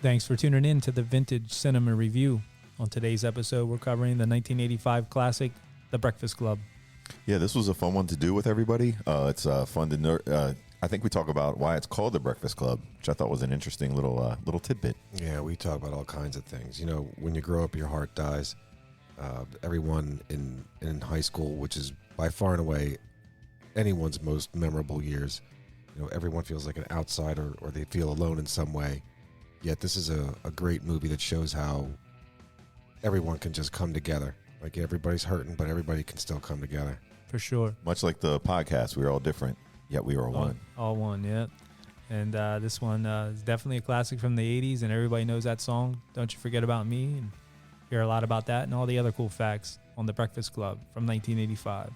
Thanks for tuning in to the Vintage Cinema Review. On today's episode, we're covering the 1985 classic, The Breakfast Club. Yeah, this was a fun one to do with everybody. It's fun to I think we talk about why it's called The Breakfast Club, which I thought was an interesting little tidbit. Yeah, we talk about all kinds of things. You know, when you grow up, your heart dies. Everyone in high school, which is by far and away anyone's most memorable years, you know, everyone feels like an outsider or they feel alone in some way. Yet this is a great movie that shows how everyone can just come together. Like everybody's hurting, but everybody can still come together. For sure. Much like the podcast, we were all different, yet we were one. All one, yeah. And this one is definitely a classic from the 80s, and everybody knows that song, Don't You Forget About Me, and hear a lot about that and all the other cool facts on The Breakfast Club from 1985.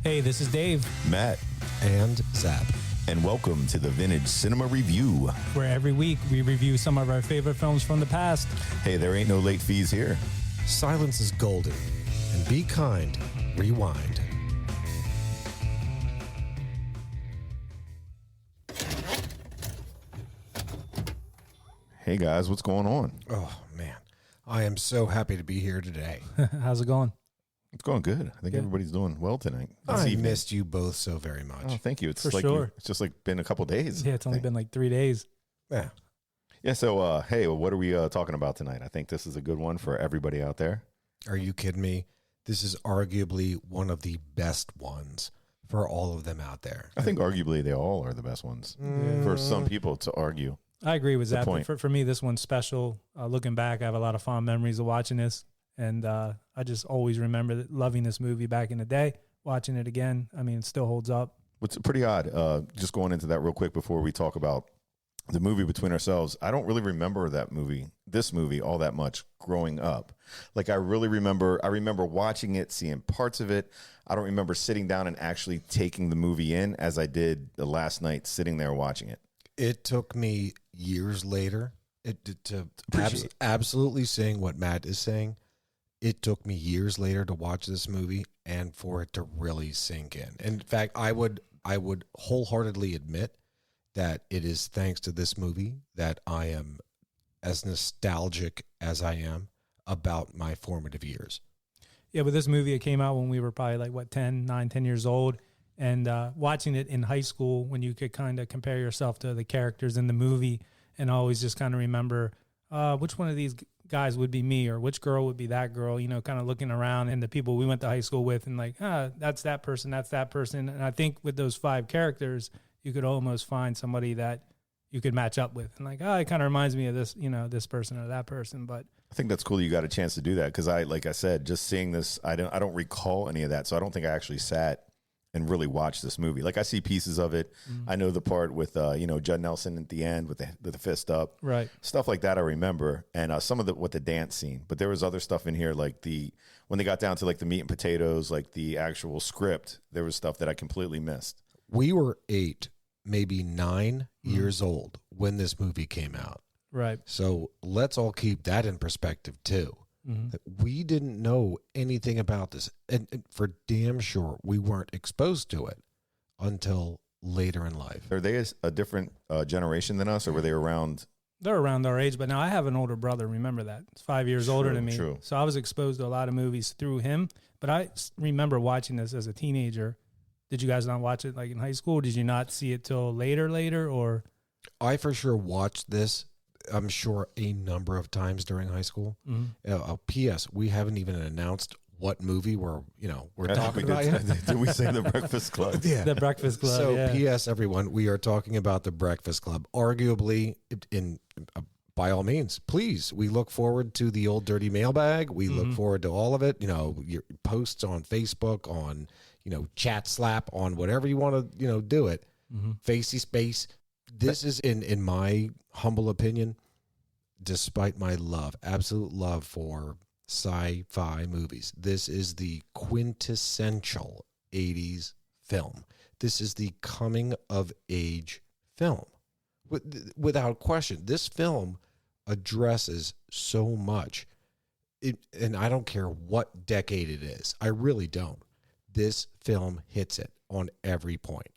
Hey, this is Dave. Matt. And Zap. And welcome to the Vintage Cinema Review, where every week we review some of our favorite films from the past. Hey, there ain't no late fees here. Silence is golden. And be kind. Rewind. Hey guys, what's going on? Oh, man. I am so happy to be here today. How's it going? It's going good. I think everybody's doing well tonight. I missed you both so very much. Oh, thank you. It's For sure. It's just like been a couple days. Yeah, it's only been like 3 days. Yeah. Yeah, so hey, what are we talking about tonight? I think this is a good one for everybody out there. Are you kidding me? This is arguably one of the best ones for all of them out there. I think arguably they all are the best ones for some people to argue. I agree with that. Point. For me, this one's special. Looking back, I have a lot of fond memories of watching this. And I just always remember loving this movie back in the day, watching it again. I mean, it still holds up. What's pretty odd, just going into that real quick before we talk about the movie between ourselves, I don't really remember this movie all that much growing up. Like I remember watching it, seeing parts of it. I don't remember sitting down and actually taking the movie in as I did the last night sitting there watching it. It took me years later to absolutely saying what Matt is saying. It took me years later to watch this movie and for it to really sink in. In fact, I would wholeheartedly admit that it is thanks to this movie that I am as nostalgic as I am about my formative years. Yeah, but this movie, it came out when we were probably like, 10 years old. And watching it in high school when you could kind of compare yourself to the characters in the movie and always just kind of remember which one of these guys would be me or which girl would be that girl, you know, kind of looking around and the people we went to high school with and like, that's that person. And I think with those 5 characters, you could almost find somebody that you could match up with and like, it kind of reminds me of this, you know, this person or that person. But I think that's cool you got a chance to do that because like I said, just seeing this, I don't recall any of that. So I don't think I actually sat and really watch this movie. Like I see pieces of it. Mm-hmm. I know the part with, Judd Nelson at the end with the fist up, right? Stuff like that I remember. And some of the dance scene, but there was other stuff in here. Like when they got down to like the meat and potatoes, like the actual script, there was stuff that I completely missed. We were 8, maybe 9 years old when this movie came out. Right. So let's all keep that in perspective too. Mm-hmm. We didn't know anything about this, and for damn sure we weren't exposed to it until later in life. Are they a different generation than us, or were they around? They're around our age, but now I have an older brother. Remember that? He's 5 years older than me. True. So I was exposed to a lot of movies through him, but I remember watching this as a teenager. Did you guys not watch it like in high school? Did you not see it till later, or? I for sure watched this, I'm sure, a number of times during high school. Mm-hmm. P.S. We haven't even announced what movie we're talking about yet. Did we say The Breakfast Club? Yeah, The Breakfast Club. So, yeah. P.S. everyone, we are talking about The Breakfast Club. Arguably, by all means, please. We look forward to the old dirty mailbag. We look forward to all of it. You know, your posts on Facebook, on Chat Slap, on whatever you want to do it. Facey Space. This is, in my humble opinion, despite my absolute love for sci-fi movies, this is the quintessential 80s film. This is the coming of age film. Without question, this film addresses so much. And I don't care what decade it is. I really don't. This film hits it on every point.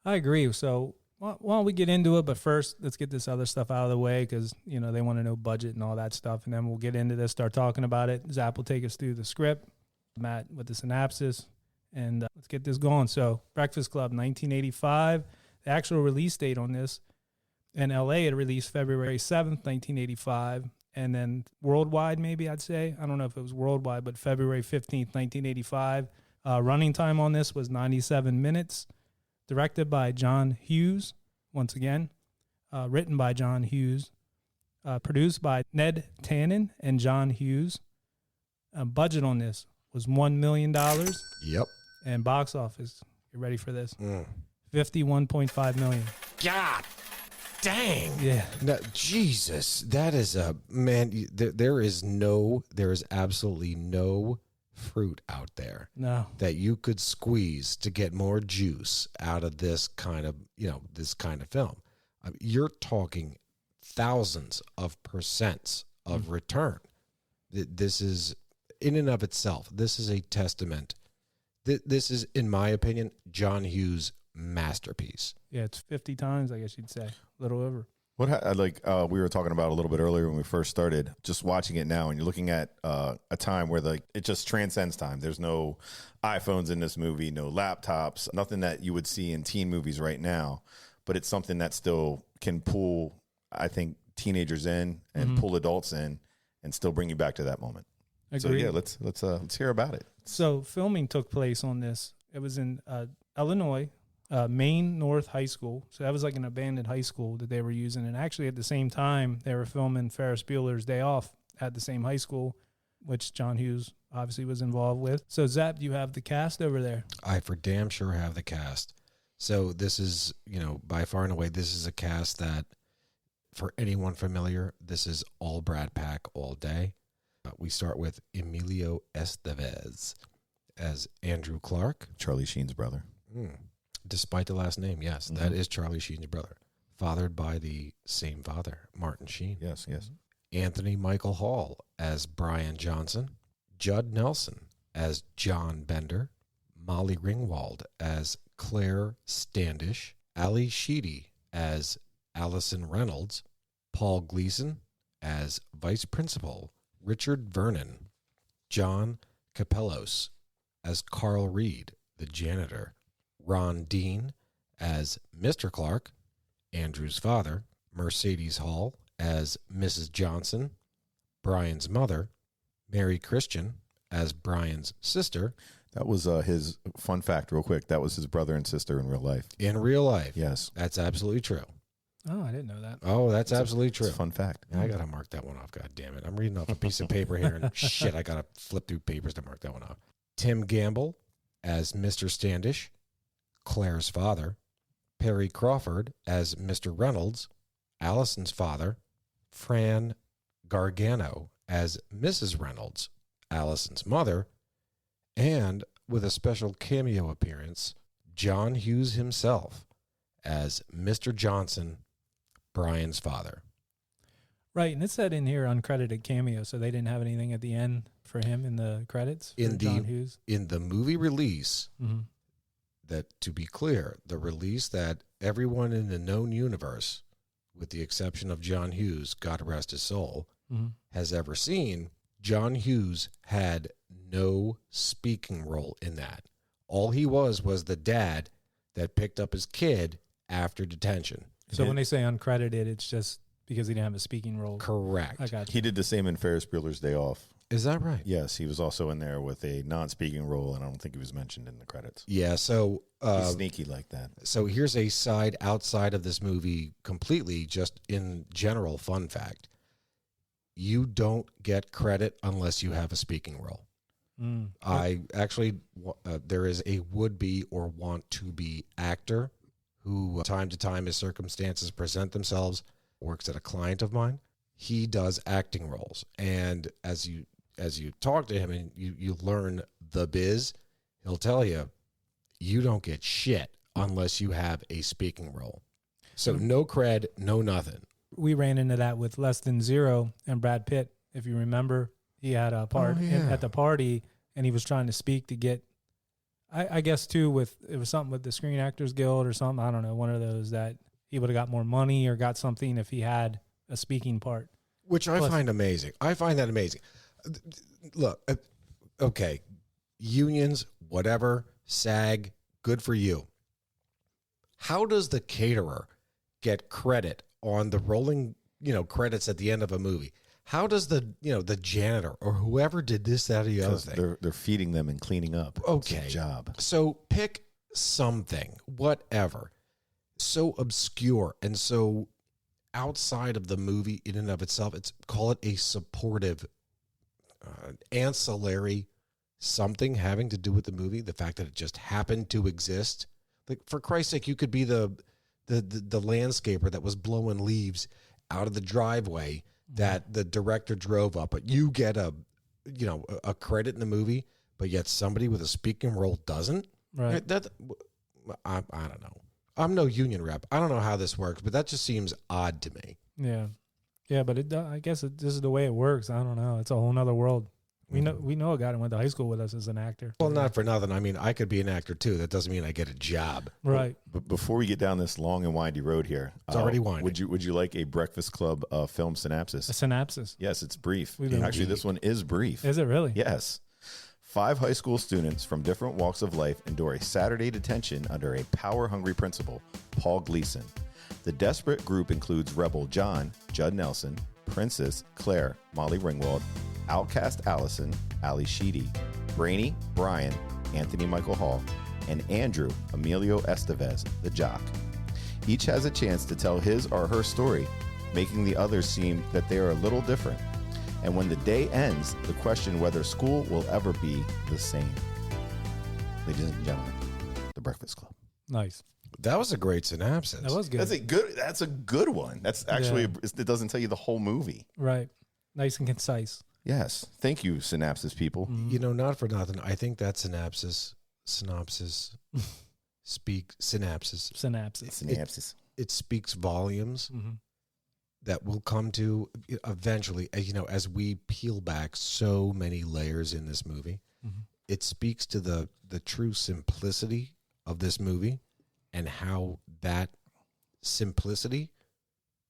I agree. So why don't we get into it? But first, let's get this other stuff out of the way because, you know, they want to know budget and all that stuff. And then we'll get into this, start talking about it. Zap will take us through the script, Matt with the synopsis, and let's get this going. So Breakfast Club, 1985. The actual release date on this in LA, it released February 7th, 1985. And then worldwide, maybe I'd say. I don't know if it was worldwide, but February 15th, 1985. Running time on this was 97 minutes. Directed by John Hughes, once again. Written by John Hughes. Produced by Ned Tannen and John Hughes. Budget on this was $1 million. Yep. And box office, you ready for this? $51.5 million. God dang. Yeah. No, Jesus, that is a man. There is absolutely no fruit out there No. that you could squeeze to get more juice out of this kind of film. You're talking thousands of percents of return. This is, in and of itself, this is a testament. This is, in my opinion, John Hughes' masterpiece. Yeah, it's 50 times, I guess you'd say. A little over. We were talking about a little bit earlier when we first started, just watching it now, and you're looking at a time where it just transcends time. There's no iPhones in this movie, no laptops, nothing that you would see in teen movies right now, but it's something that still can pull, I think, teenagers in and pull adults in and still bring you back to that moment. Agreed. So yeah, let's hear about it. So filming took place on this. It was in Illinois, Maine North High School. So that was like an abandoned high school that they were using. And actually at the same time, they were filming Ferris Bueller's Day Off at the same high school, which John Hughes obviously was involved with. So Zap, do you have the cast over there? I for damn sure have the cast. So this is, by far and away, this is a cast that, for anyone familiar, this is all Brad Pack all day. We start with Emilio Estevez as Andrew Clark. Charlie Sheen's brother. Despite the last name, yes, that is Charlie Sheen's brother. Fathered by the same father, Martin Sheen. Yes. Anthony Michael Hall as Brian Johnson. Judd Nelson as John Bender. Molly Ringwald as Claire Standish. Ali Sheedy as Allison Reynolds. Paul Gleason as Vice Principal. Richard Vernon. John Capellos as Carl Reed, the janitor. Ron Dean as Mr. Clark, Andrew's father. Mercedes Hall as Mrs. Johnson, Brian's mother. Mary Christian as Brian's sister. That was his fun fact, real quick. That was his brother and sister in real life. In real life. Yes. That's absolutely true. Oh, I didn't know that. Oh, that's absolutely true. It's a fun fact. I got to mark that one off. God damn it. I'm reading off a piece of paper here, and shit, I got to flip through papers to mark that one off. Tim Gamble as Mr. Standish, Claire's father. Perry Crawford as Mr. Reynolds, Allison's father. Fran Gargano as Mrs. Reynolds, Allison's mother. And with a special cameo appearance, John Hughes himself as Mr. Johnson, Brian's father. Right, and it said in here uncredited cameo, so they didn't have anything at the end for him in the credits for John Hughes. In the movie release, that, to be clear, the release that everyone in the known universe, with the exception of John Hughes, God rest his soul, has ever seen, John Hughes had no speaking role in that. All he was the dad that picked up his kid after detention. So when they say uncredited, it's just because he didn't have a speaking role. Correct. I got you. He did the same in Ferris Bueller's Day Off. Is that right? Yes, he was also in there with a non-speaking role, and I don't think he was mentioned in the credits. Yeah, so... He's sneaky like that. So here's a side outside of this movie completely, just in general fun fact. You don't get credit unless you have a speaking role. I actually, there is a would-be or want-to-be actor who, time to time, as circumstances present themselves, works at a client of mine. He does acting roles. And as you talk to him and you learn the biz, he'll tell you, you don't get shit unless you have a speaking role. So no cred, no nothing. We ran into that with Less Than Zero and Brad Pitt. If you remember, he had a part at the party, and he was trying to speak to get I guess too, it was something with the Screen Actors Guild or something. I don't know, one of those that he would have got more money or got something if he had a speaking part. Which I find amazing. I find that amazing. Look, okay, unions, whatever, SAG, good for you. How does the caterer get credit on the rolling, credits at the end of a movie? How does the janitor or whoever did this, that, or the other thing? They're feeding them and cleaning up. Okay. It's their job. So pick something, whatever, so obscure and so outside of the movie in and of itself. Call it a supportive, ancillary something having to do with the movie. The fact that it just happened to exist. Like, for Christ's sake, you could be the landscaper that was blowing leaves out of the driveway that the director drove up, but you get a credit in the movie, but yet somebody with a speaking role doesn't. Right. I don't know. I'm no union rep. I don't know how this works, but that just seems odd to me. Yeah, but I guess this is the way it works. I don't know. It's a whole nother world. We know a guy that went to high school with us as an actor. Well, not for nothing. I mean, I could be an actor too. That doesn't mean I get a job. Right. But before we get down this long and windy road here, it's already windy. Would you like a Breakfast Club film synopsis? A synopsis. Yes, it's brief. Actually, Actually, this one is brief. Is it really? Yes. 5 high school students from different walks of life endure a Saturday detention under a power-hungry principal, Paul Gleason. The desperate group includes Rebel John, Judd Nelson, Princess Claire, Molly Ringwald, Outcast Allison, Ali Sheedy, Brainy Brian, Anthony Michael Hall, and Andrew Emilio Estevez, the jock. Each has a chance to tell his or her story, making the others seem that they are a little different. And when the day ends, the question whether school will ever be the same. Ladies and gentlemen, The Breakfast Club. Nice. That was a great synopsis. That was good. That's a good one. That's actually it doesn't tell you the whole movie. Right. Nice and concise. Yes. Thank you, synopsis people. Mm-hmm. Not for nothing. I think that synopsis, it speaks volumes that will come to eventually, as we peel back so many layers in this movie. Mm-hmm. It speaks to the true simplicity of this movie and how that simplicity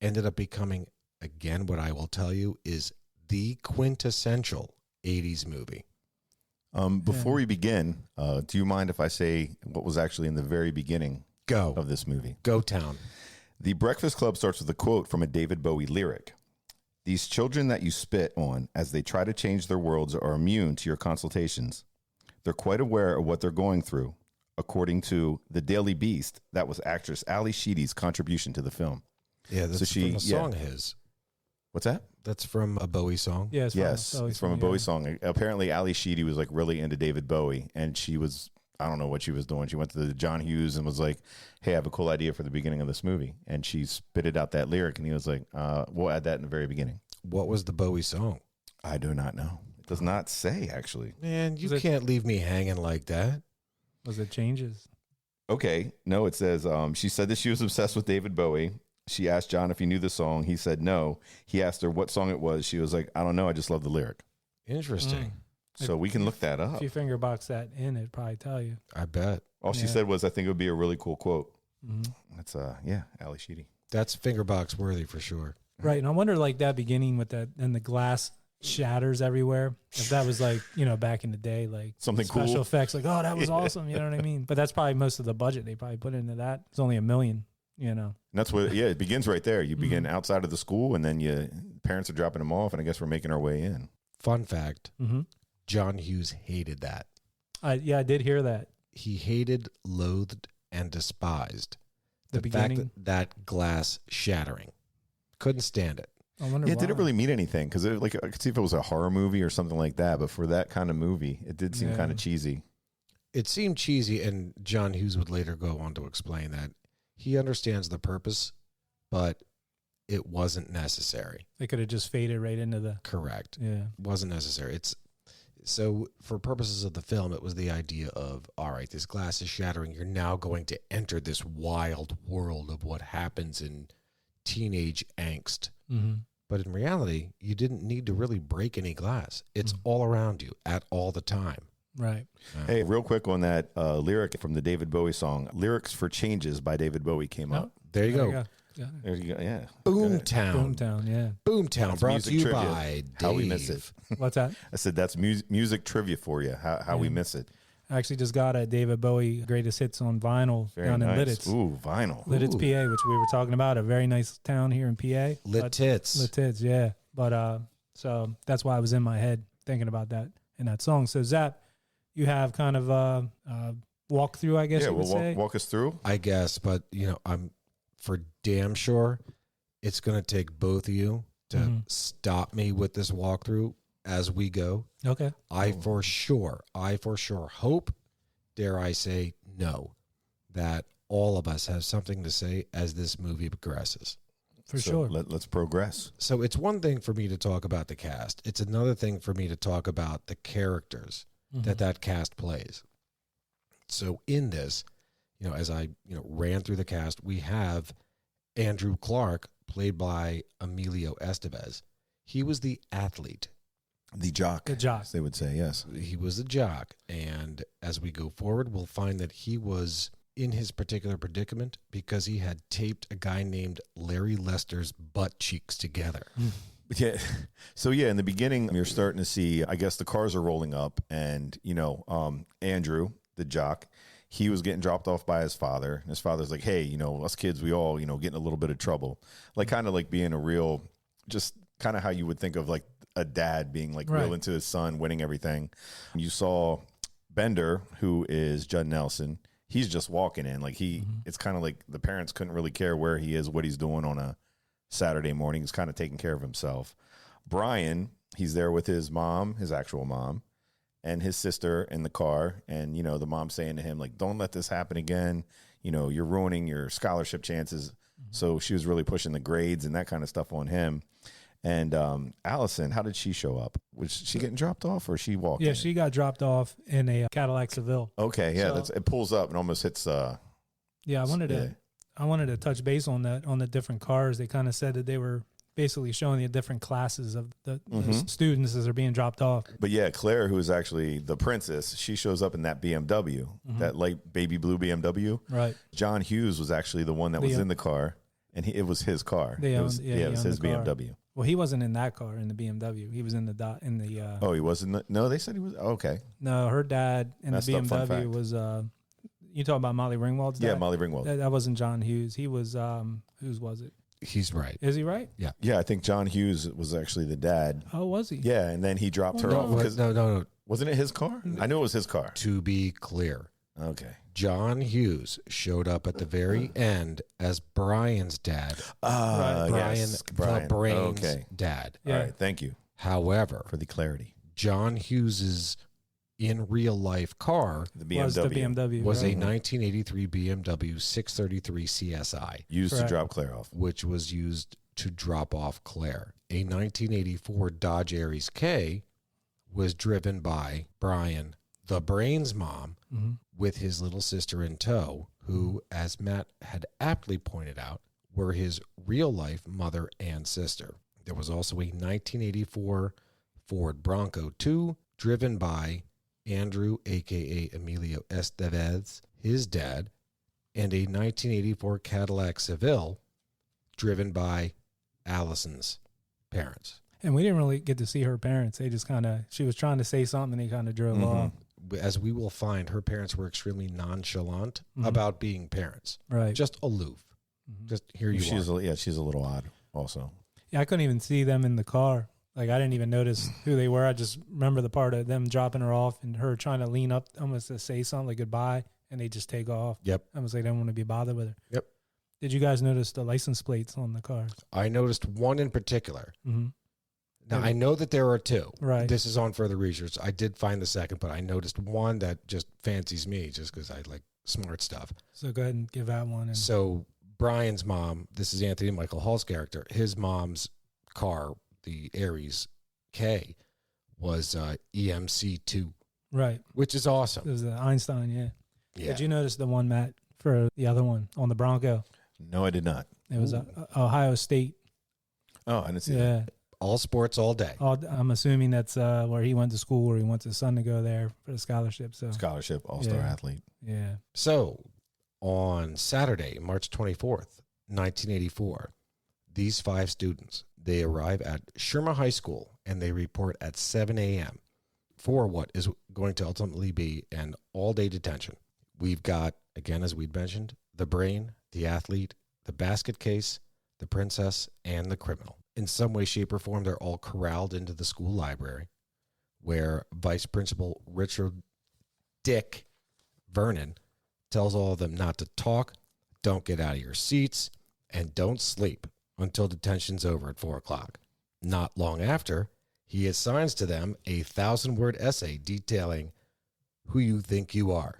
ended up becoming, again, what I will tell you is the quintessential 80s movie. Before we begin, do you mind if I say what was actually in the very beginning of this movie? Go town. The Breakfast Club starts with a quote from a David Bowie lyric. These children that you spit on as they try to change their worlds are immune to your consultations. They're quite aware of what they're going through, according to The Daily Beast. That was actress Ali Sheedy's contribution to the film. Yeah, that's from a song of his. What's that? That's from a Bowie song. Yeah, it's from a Bowie song. Apparently, Ali Sheedy was like really into David Bowie, and she was, I don't know what she was doing. She went to the John Hughes and was like, hey, I have a cool idea for the beginning of this movie. And she spitted out that lyric, and he was like, we'll add that in the very beginning. What was the Bowie song? I do not know. It does not say, actually. Man, you can't leave me hanging like that. Was it Changes? Okay. No, it says, she said that she was obsessed with David Bowie. She asked John if he knew the song. He said no. He asked her what song it was. She was like, I don't know. I just love the lyric. Interesting. So we can look that up. If you finger box that in, it'd probably tell you. I bet. All she said was, I think it would be a really cool quote. Mm-hmm. That's, Ali Sheedy. That's finger box worthy for sure. Right. And I wonder, like, that beginning with that, and the glass shatters everywhere. If that was like, back in the day, like something special cool effects, like, oh, that was awesome. You know what I mean? But that's probably most of the budget they probably put into that. It's only $1 million, And that's what, it begins right there. You begin outside of the school, and then parents are dropping them off, and I guess we're making our way in. Fun fact. John Hughes hated that. I did hear that. He hated, loathed, and despised the fact that glass shattering. Couldn't stand it. I wonder why. It didn't really mean anything, because I could see if it was a horror movie or something like that, but for that kind of movie, it did seem kind of cheesy. It seemed cheesy, and John Hughes would later go on to explain that he understands the purpose, but it wasn't necessary. They could have just faded right into the... Correct. Yeah. Wasn't necessary. So for purposes of the film, it was the idea of, all right, this glass is shattering. You're now going to enter this wild world of what happens in teenage angst. Mm-hmm. But in reality, you didn't need to really break any glass. It's all around you at all the time. Right. Hey, real quick on that lyric from the David Bowie song, "Lyrics for Changes" by David Bowie came up. There you go. Yeah. There you go. Yeah. Boomtown. Boomtown, yeah. Boomtown That's brought music to you trivia. by Dave. How we miss it. What's that? I said that's music trivia for you. How we miss it. I actually just got a David Bowie greatest hits on vinyl Very down nice. in Lidditz. Ooh, vinyl. Lidditz, Ooh. PA, which we were talking about, a very nice town here in PA. Lit Tits. Lit Tits, yeah. But so that's why I was in my head thinking about that in that song. So Zap, you have kind of a walkthrough, I guess you would say. Walk us through. I guess, but I'm for damn sure it's going to take both of you to stop me with this walkthrough as we go. Okay. I for sure hope, dare I say, know that all of us have something to say as this movie progresses. For sure. Let's progress. So it's one thing for me to talk about the cast. It's another thing for me to talk about the characters that cast plays. So in this, as I ran through the cast, we have Andrew Clark, played by Emilio Estevez. He was the athlete. The jock. The jock. As they would say, yes. He was a jock. And as we go forward, we'll find that he was in his particular predicament because he had taped a guy named Larry Lester's butt cheeks together. Yeah. So yeah, in the beginning, you're starting to see, I guess the cars are rolling up and, Andrew, the jock, he was getting dropped off by his father. His father's like, hey, us kids, we all, get in a little bit of trouble. Like kind of like being a real, just kind of how you would think of like a dad being like real into his son, winning everything. You saw Bender, who is Judd Nelson. He's just walking in. Like it's kind of like the parents couldn't really care where he is, what he's doing on a Saturday morning. He's kind of taking care of himself. Brian, he's there with his mom, his actual mom, and his sister in the car. And, the mom saying to him, like, don't let this happen again. You're ruining your scholarship chances. So she was really pushing the grades and that kind of stuff on him. And Allison, how did she show up? Was she getting dropped off or she walked in? Yeah, she got dropped off in a Cadillac Seville. Okay, yeah, So- it pulls up and almost hits. Yeah, I wanted to touch base on that, on the different cars. They kind of said that they were basically showing the different classes of the students as they're being dropped off. But yeah, Claire, who is actually the princess, she shows up in that BMW, that light baby blue BMW. Right. John Hughes was actually the one that was in the car, and it was his car. They It owned- was, yeah, it he was owned his the car. BMW. Well, he wasn't in that car in the BMW. He was in the Oh, he wasn't. No, they said he was. Okay. No, her dad in Messed the up, fun BMW fact. was you talking about Molly Ringwald's dad? Yeah, Molly Ringwald. That wasn't John Hughes. He was whose was it? He's right. Is he right? Yeah, I think John Hughes was actually the dad. Oh, was he? Yeah, and then he dropped her no. off. Because, No. wasn't it his car? I knew it was his car. To be clear, Okay. John Hughes showed up at the very end as Brian's dad. Brian, Brian, the brain's dad. Yeah. All right, thank you However, for the clarity. John Hughes's in real life car The BMW, Was the BMW. was a right? 1983 BMW 633 CSI, used Correct. to drop Claire off. which was used to drop off Claire. A 1984 Dodge Aries K was driven by Brian, the brain's mom, with his little sister in tow, who, as Matt had aptly pointed out, were his real life mother and sister. There was also a 1984 Ford Bronco 2 driven by Andrew, aka Emilio Estevez, his dad, and a 1984 Cadillac Seville driven by Allison's parents. And we didn't really get to see her parents. They just she was trying to say something and they kind of drove off. As we will find, her parents were extremely nonchalant about being parents, Right. just aloof. Just here you are. She's a little odd also. Yeah, I couldn't even see them in the car. Like, I didn't even notice who they were. I just remember the part of them dropping her off and her trying to lean up almost to say something like goodbye, and they just take off. Yep. Almost like they don't want to be bothered with her. Yep. Did you guys notice the license plates on the cars? I noticed one in particular. Mm-hmm. Now, I know that there are two. Right. This is on further research. I did find the second, but I noticed one that just fancies me just because I like smart stuff. So go ahead and give that one. And So Brian's mom, this is Anthony Michael Hall's character, his mom's car, the Aries K, was EMC2, right. which is It awesome. was the Einstein, yeah. Yeah. Did you notice the one, Matt, for the other one on the Bronco? No, I did not. It was Ohio State. Oh, I didn't see that. Yeah. all sports all day. I'm assuming that's where he went to school, or he wants his son to go there for the scholarship. So Scholarship, all-star athlete. Yeah. So on Saturday, March 24th, 1984, these 5 students, they arrive at Sherma High School and they report at 7 a.m. for what is going to ultimately be an all-day detention. We've got, again, as we'd mentioned, the brain, the athlete, the basket case, the princess, and the criminal. In some way, shape, or form, they're all corralled into the school library where Vice Principal Richard Dick Vernon tells all of them not to talk, don't get out of your seats, and don't sleep until detention's over at 4 o'clock. Not long after, he assigns to them a 1,000-word essay detailing who you think you are.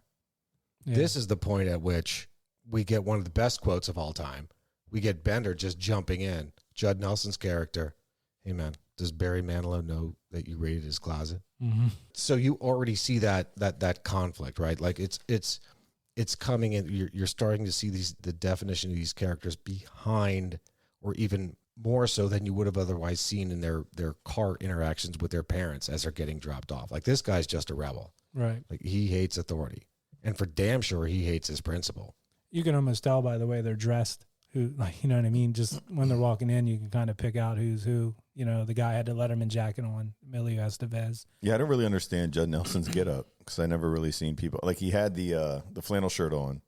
Yeah. This is the point at which we get one of the best quotes of all time. We get Bender just jumping in. Judd Nelson's character. Hey, man, does Barry Manilow know that you raided his closet? Mm-hmm. So you already see that conflict, right? Like it's coming in. You're starting to see the definition of these characters behind, or even more so than you would have otherwise seen in their car interactions with their parents as they're getting dropped off. Like, this guy's just a rebel. Right. Like, he hates authority. And for damn sure, he hates his principal. You can almost tell by the way they're dressed. Who, like, you know what I mean? Just when they're walking in, you can kind of pick out who's who. You know, the guy had the Letterman jacket on, Emilio Estevez. Yeah, I don't really understand Judd Nelson's get up because I never really seen people like he had the flannel shirt on.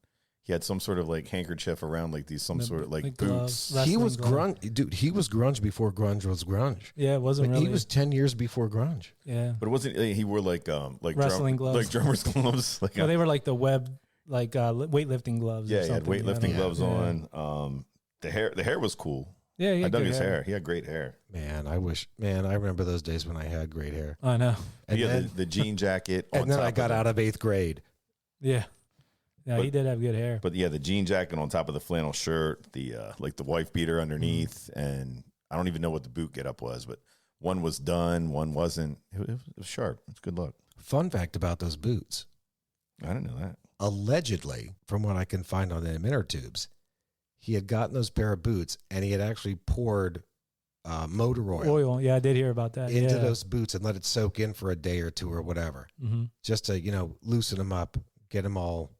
He had some sort of like handkerchief around, like these sort of like boots. Gloves, He was glove. grunge, dude. He was grunge before grunge was grunge. Yeah, it wasn't Like, really. he was 10 years before grunge. Yeah. But it wasn't. He wore like Wrestling gloves. like drummers gloves. Like Well, they were like the web, like weightlifting gloves. yeah, or he had something, weightlifting you know? gloves on. The hair was cool. Yeah, he I had dug good his hair. He had great hair. Man, I remember those days when I had great hair. I know. And yeah, then, the jean jacket. and then I got out of 8th grade. Yeah. Yeah, But- he did have good hair. But yeah, the jean jacket on top of the flannel shirt, the like the wife beater underneath, and I don't even know what the boot get up was, but one was done, one wasn't. It was sharp. It's good luck. Fun fact about those boots. I didn't know that. Allegedly, from what I can find on the emitter tubes, he had gotten those pair of boots and he had actually poured motor oil Yeah, I did hear about that. into Yeah. those boots and let it soak in for a day or two or whatever, Mm-hmm. just to, loosen them up, get them all,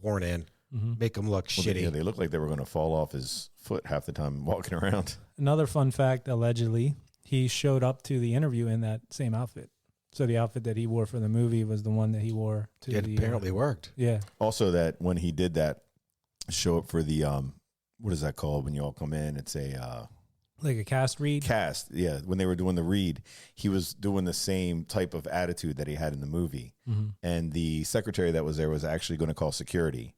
worn in, Mm-hmm. make them look Well, shitty. yeah, they looked like they were going to fall off his foot half the time walking around. Another fun fact, allegedly, he showed up to the interview in that same outfit. So the outfit that he wore for the movie was the one that he wore to It the apparently worked. Yeah. Also, that when he did that show up for the what is that called when you all come in? It's a Like a cast read. cast. Yeah, when they were doing the read, he was doing the same type of attitude that he had in the movie. Mm-hmm. And the secretary that was there was actually going to call security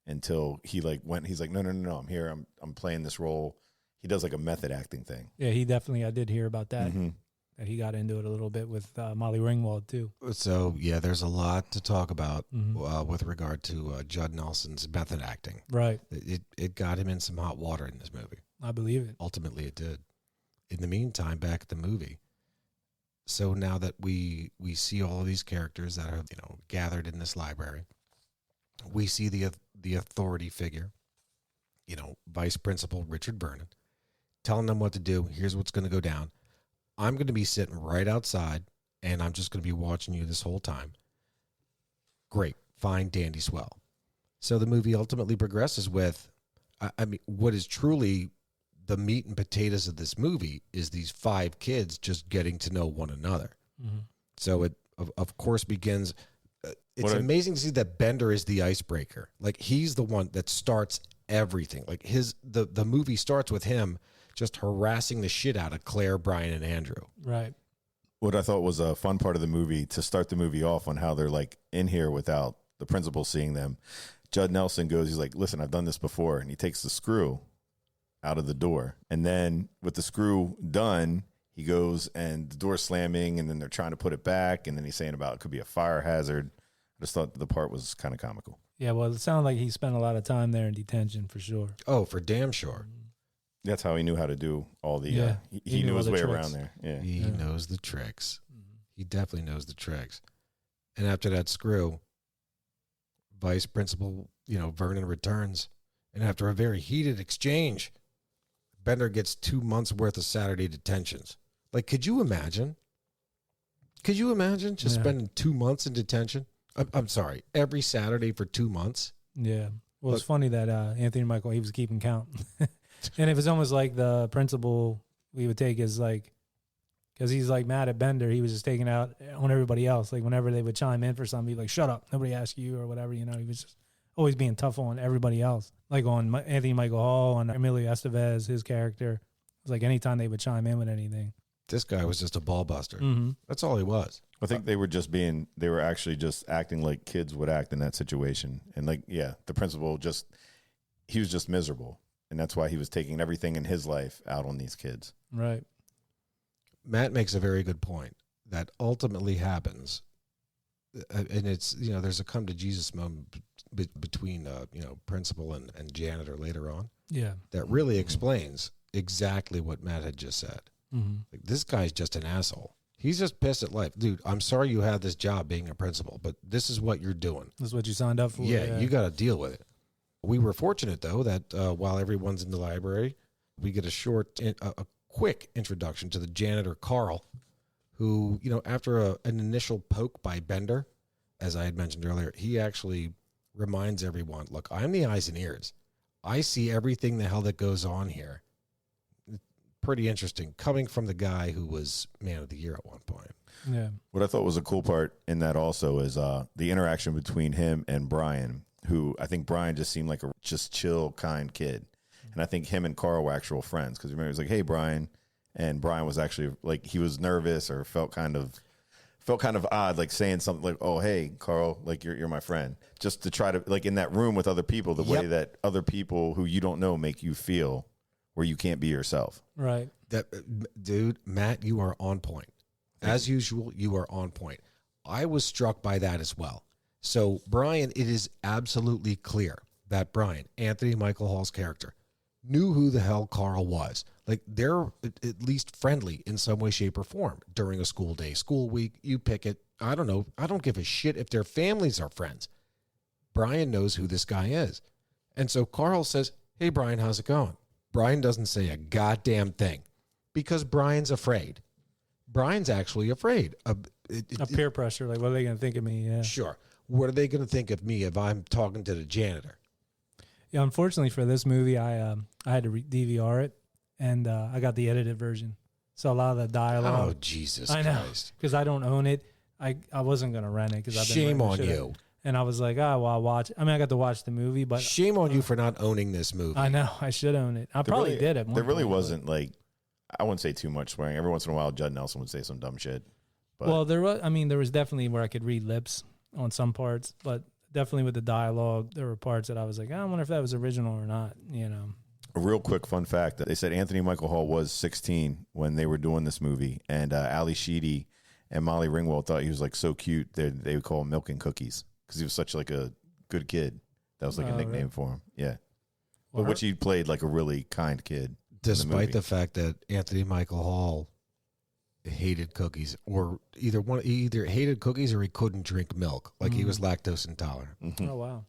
until he went. He's like, no, I'm here. I'm playing this role. He does like a method acting thing. Yeah, he definitely, I did hear about that. Mhm. That he got into it a little bit with Molly Ringwald too. So, yeah, there's a lot to talk about Mhm. with regard to Judd Nelson's method acting. Right. It got him in some hot water in this movie. I believe it. Ultimately, it did. In the meantime, back at the movie. So now that we see all of these characters that are gathered in this library, we see the authority figure, Vice Principal Richard Vernon, telling them what to do. Here's what's going to go down. I'm going to be sitting right outside, and I'm just going to be watching you this whole time. Great, fine, dandy, swell. So the movie ultimately progresses with, I mean, what is truly the meat and potatoes of this movie is these 5 kids just getting to know one another. Mm-hmm. So it, of course, begins. It's amazing to see that Bender is the icebreaker. Like, he's the one that starts everything. Like, the movie starts with him just harassing the shit out of Claire, Brian, and Andrew. Right. What I thought was a fun part of the movie to start the movie off on how they're like in here without the principal seeing them. Judd Nelson goes, he's like, listen, I've done this before. And he takes the screw out of the door. And then with the screw done, he goes and the door's slamming and then they're trying to put it back. And then he's saying about it could be a fire hazard. I just thought the part was kind of comical. Yeah, well, it sounded like he spent a lot of time there in detention for sure. Oh, for damn sure. That's how he knew how to do all the, Yeah, he knew all his the way tricks. around there. Yeah. He knows the tricks. He definitely knows the tricks. And after that screw, Vice Principal, Vernon returns. And after a very heated exchange, Bender gets 2 months worth of Saturday detentions. Like, could you imagine? Could you imagine just spending 2 months in detention? I'm sorry, every Saturday for 2 months? Yeah. Well, it's funny that Anthony Michael, he was keeping count. And it was almost like the principle we would take is like, because he's like mad at Bender, he was just taking out on everybody else. Like whenever they would chime in for something, he'd be like, shut up, nobody asked you or whatever. You know, he was just always being tough on everybody else. Like on Anthony Michael Hall, on Emilio Estevez, his character. It was like anytime they would chime in with anything. This guy was just a ball buster. Mm-hmm. That's all he was. I think they were actually just acting like kids would act in that situation. And like, yeah, the principal he was just miserable. And that's why he was taking everything in his life out on these kids. Right. Matt makes a very good point that ultimately happens. And it's, there's a come to Jesus moment between, principal and janitor later on. Yeah. That really explains exactly what Matt had just said. Mm-hmm. Like, this guy's just an asshole. He's just pissed at life. Dude, I'm sorry you have this job being a principal, but this is what you're doing. This is what you signed up for. Yeah. You got to deal with it. We were fortunate, though, that while everyone's in the library, we get a quick introduction to the janitor, Carl, who, after an initial poke by Bender, as I had mentioned earlier, he actually reminds everyone, look, I'm the eyes and ears. I see everything the hell that goes on here. Pretty interesting, coming from the guy who was Man of the Year at one point. Yeah. What I thought was a cool part in that also is the interaction between him and Brian, who I think Brian just seemed like a just chill, kind kid. And I think him and Carl were actual friends because remember he was like, hey, Brian. And Brian was actually like, he was nervous or felt kind of odd, like saying something like, oh, hey, Carl, like you're my friend, just to try to like in that room with other people, the way that other people who you don't know make you feel where you can't be yourself. Right. Dude, Matt, you are on point. As usual, you are on point. I was struck by that as well. So, Brian, it is absolutely clear that Brian, Anthony Michael Hall's character, knew who the hell Carl was. Like, they're at least friendly in some way, shape, or form during a school day, school week. You pick it. I don't know. I don't give a shit if their families are friends. Brian knows who this guy is. And so Carl says, hey, Brian, how's it going? Brian doesn't say a goddamn thing because Brian's afraid. Brian's actually afraid. Of peer pressure. Like, what are they going to think of me? Yeah. Sure. What are they going to think of me if I'm talking to the janitor? Yeah, unfortunately for this movie, I had to DVR it, and I got the edited version. So a lot of the dialogue. Oh, Jesus I know, Christ. because I don't own it. I wasn't going to rent it. Shame on you. And I was like, I'll watch. I mean, I got to watch the movie, but shame on you for not owning this movie. I know I should own it. I probably did it. There really wasn't like, I wouldn't say too much swearing. Every once in a while, Judd Nelson would say some dumb shit. But. Well, there was definitely where I could read lips on some parts, but definitely with the dialogue, there were parts that I was like, I wonder if that was original or not. A real quick fun fact that they said Anthony Michael Hall was 16 when they were doing this movie, and Ali Sheedy and Molly Ringwald thought he was like so cute they would call him Milk and Cookies because he was such like a good kid. That was like a nickname for him. Yeah, but which he played like a really kind kid. Despite the fact that Anthony Michael Hall hated cookies, or either hated cookies or he couldn't drink milk, like he was lactose intolerant. Oh wow!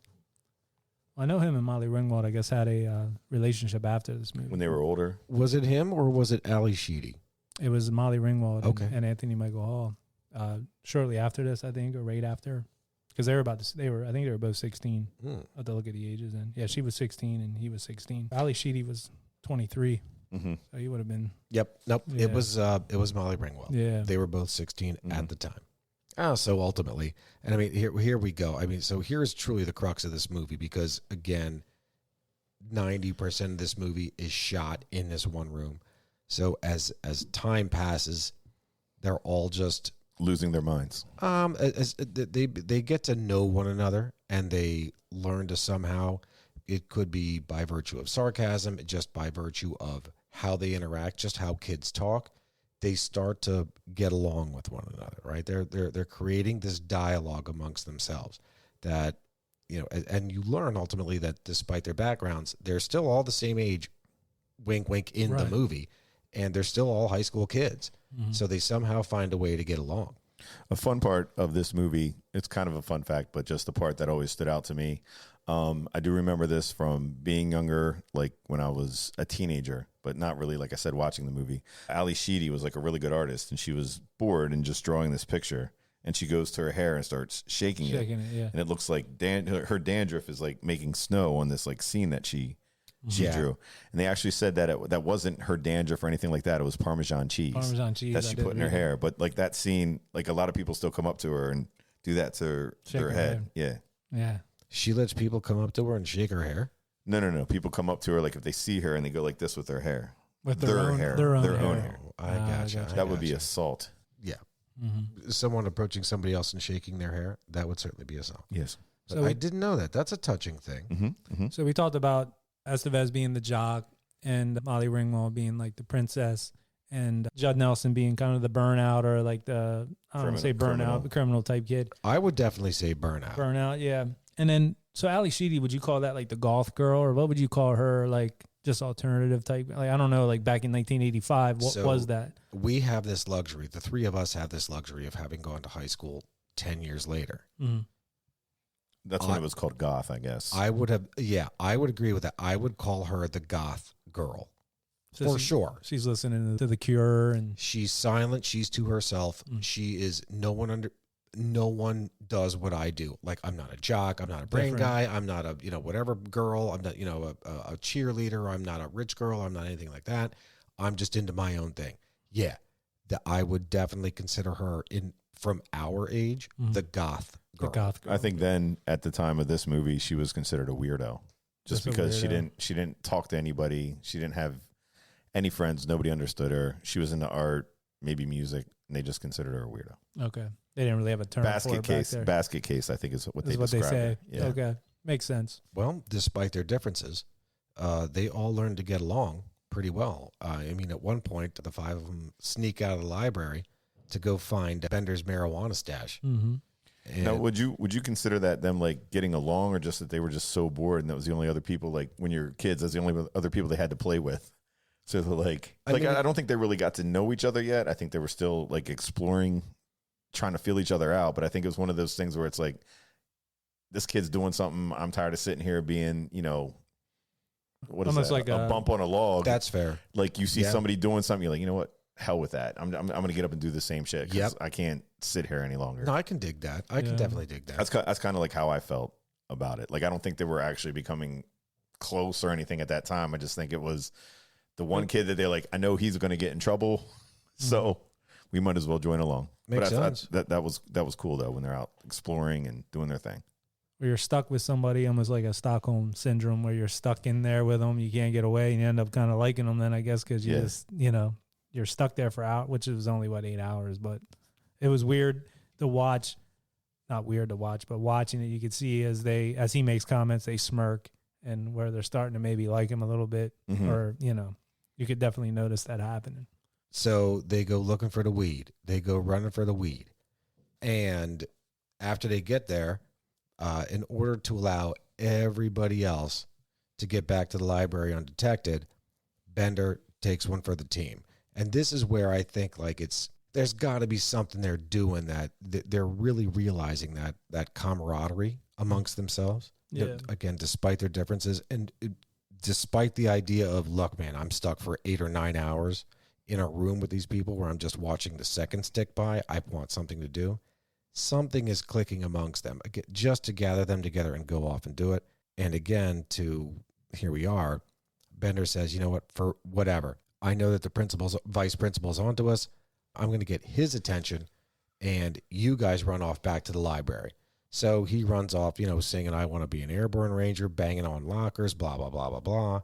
I know him and Molly Ringwald, I guess, had a relationship after this movie. When they were older. Was it him or was it Ali Sheedy? It was Molly Ringwald and Anthony Michael Hall. Shortly after this, I think, or right after, because they were I think they were both 16. I have to look at the ages. And yeah, she was 16 and he was 16. Ali Sheedy was 23. So he would have been. Yep. Nope. Yeah. It was Molly Ringwald. Yeah. They were both 16 at the time. So ultimately, and I mean, here we go. I mean, so here's truly the crux of this movie, because again, 90% of this movie is shot in this one room. So as time passes, they're all just losing their minds. As they get to know one another, and they learn to somehow, it could be by virtue of sarcasm, just by virtue of how they interact, just how kids talk, they start to get along with one another, right? They're creating this dialogue amongst themselves that, and you learn ultimately that despite their backgrounds, they're still all the same age, wink, wink, in the movie, and they're still all high school kids. So they somehow find a way to get along. A fun part of this movie, it's kind of a fun fact, but just the part that always stood out to me. I do remember this from being younger, like when I was a teenager. but not really, like I said, watching the movie. Ali Sheedy was like a really good artist, and she was bored and just drawing this picture. And she goes to her hair and starts shaking it. Yeah. And it looks like her dandruff is like making snow on this like scene that she drew. And they actually said that that wasn't her dandruff or anything like that. It was Parmesan cheese that she put in her hair. But like that scene, like a lot of people still come up to her and do that to her head. Yeah. Yeah. She lets people come up to her and shake her hair? No. People come up to her like if they see her and they go like this with their hair. With their own hair. Their own hair. I gotcha. That would be assault. Yeah. Someone approaching somebody else and shaking their hair, that would certainly be assault. Yes. But so I didn't know that. That's a touching thing. So we talked about Estevez being the jock and Molly Ringwald being like the princess and Judd Nelson being kind of the burnout or like the, I don't want to say burnout, the criminal type kid. I would definitely say burnout. Burnout, yeah. And then, so Ali Sheedy, would you call that like the goth girl or what would you call her? Like just alternative type? Like, I don't know, like back in 1985, what was that? We have this luxury. The three of us have this luxury of having gone to high school 10 years later. That's when it was called goth, I guess. I would agree with that. I would call her the goth girl. So for sure. She's listening to The Cure and she's silent. She's to herself. She is no one does what I do. Like I'm not a jock. I'm not a brain guy. I'm not a, whatever girl. I'm not, a cheerleader. I'm not a rich girl. I'm not anything like that. I'm just into my own thing. Yeah. I would definitely consider her from our age, the goth girl. The goth girl. I think then at the time of this movie, she was considered a weirdo just because she didn't talk to anybody. She didn't have any friends. Nobody understood her. She was into art, maybe music, and they just considered her a weirdo. Okay. They didn't really have a term for it back there. Basket case, I think is what they say. Her. Yeah. Okay. Makes sense. Well, despite their differences, they all learned to get along pretty well. I mean, at one point, the five of them sneak out of the library to go find Bender's marijuana stash. Now, would you consider that them like getting along, or just that they were just so bored and that was the only other people, like when you're kids, that's the only other people they had to play with? So they're like I don't think they really got to know each other yet. I think they were still like exploring, trying to feel each other out. But I think it was one of those things where it's like, this kid's doing something. I'm tired of sitting here being, what is almost that? Like a bump on a log. That's fair. Like you see somebody doing something, you're like, you know what? Hell with that. I'm going to get up and do the same shit because I can't sit here any longer. No, I can dig that. I can definitely dig that. That's kind of like how I felt about it. Like I don't think they were actually becoming close or anything at that time. I just think it was the one kid that they're like, I know he's going to get in trouble, so we might as well join along. Makes sense. That was cool though when they're out exploring and doing their thing. Where you're stuck with somebody, almost like a Stockholm syndrome, where you're stuck in there with them, you can't get away, and you end up kind of liking them. Then I guess because you just you're stuck there for hours, which was only 8 hours, but it was weird to watch. Not weird to watch, but watching it, you could see as he makes comments, they smirk, and where they're starting to maybe like him a little bit, or you could definitely notice that happening. So they go looking for the weed. They go running for the weed. And after they get there, in order to allow everybody else to get back to the library undetected, Bender takes one for the team. And this is where I think like there's got to be something they're doing that they're really realizing that camaraderie amongst themselves. Yeah. Again, despite their differences and despite the idea of, look, man, I'm stuck for 8 or 9 hours in a room with these people where I'm just watching the seconds tick by. I want something to do. Something is clicking amongst them just to gather them together and go off and do it. And again, here we are. Bender says, you know what, for whatever. I know that the vice principal's onto us. I'm going to get his attention, and you guys run off back to the library. So he runs off, singing, I want to be an airborne ranger, banging on lockers, blah, blah, blah, blah, blah.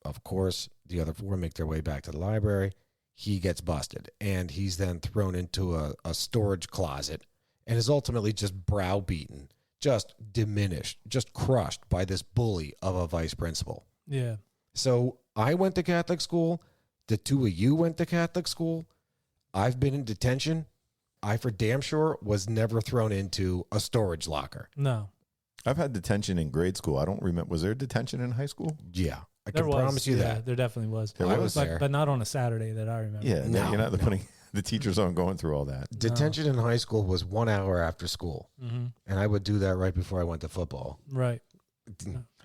Of course, the other four make their way back to the library. He gets busted, and he's then thrown into a storage closet and is ultimately just browbeaten, just diminished, just crushed by this bully of a vice principal. Yeah. So I went to Catholic school. The two of you went to Catholic school. I've been in detention. I for damn sure was never thrown into a storage locker. No. I've had detention in grade school. I don't remember. Was there detention in high school? Yeah. I can promise you that. There definitely was. I was there. But not on a Saturday that I remember. Yeah. No, you're not putting the teachers aren't going through all that. Detention in high school was 1 hour after school. And I would do that right before I went to football. Right.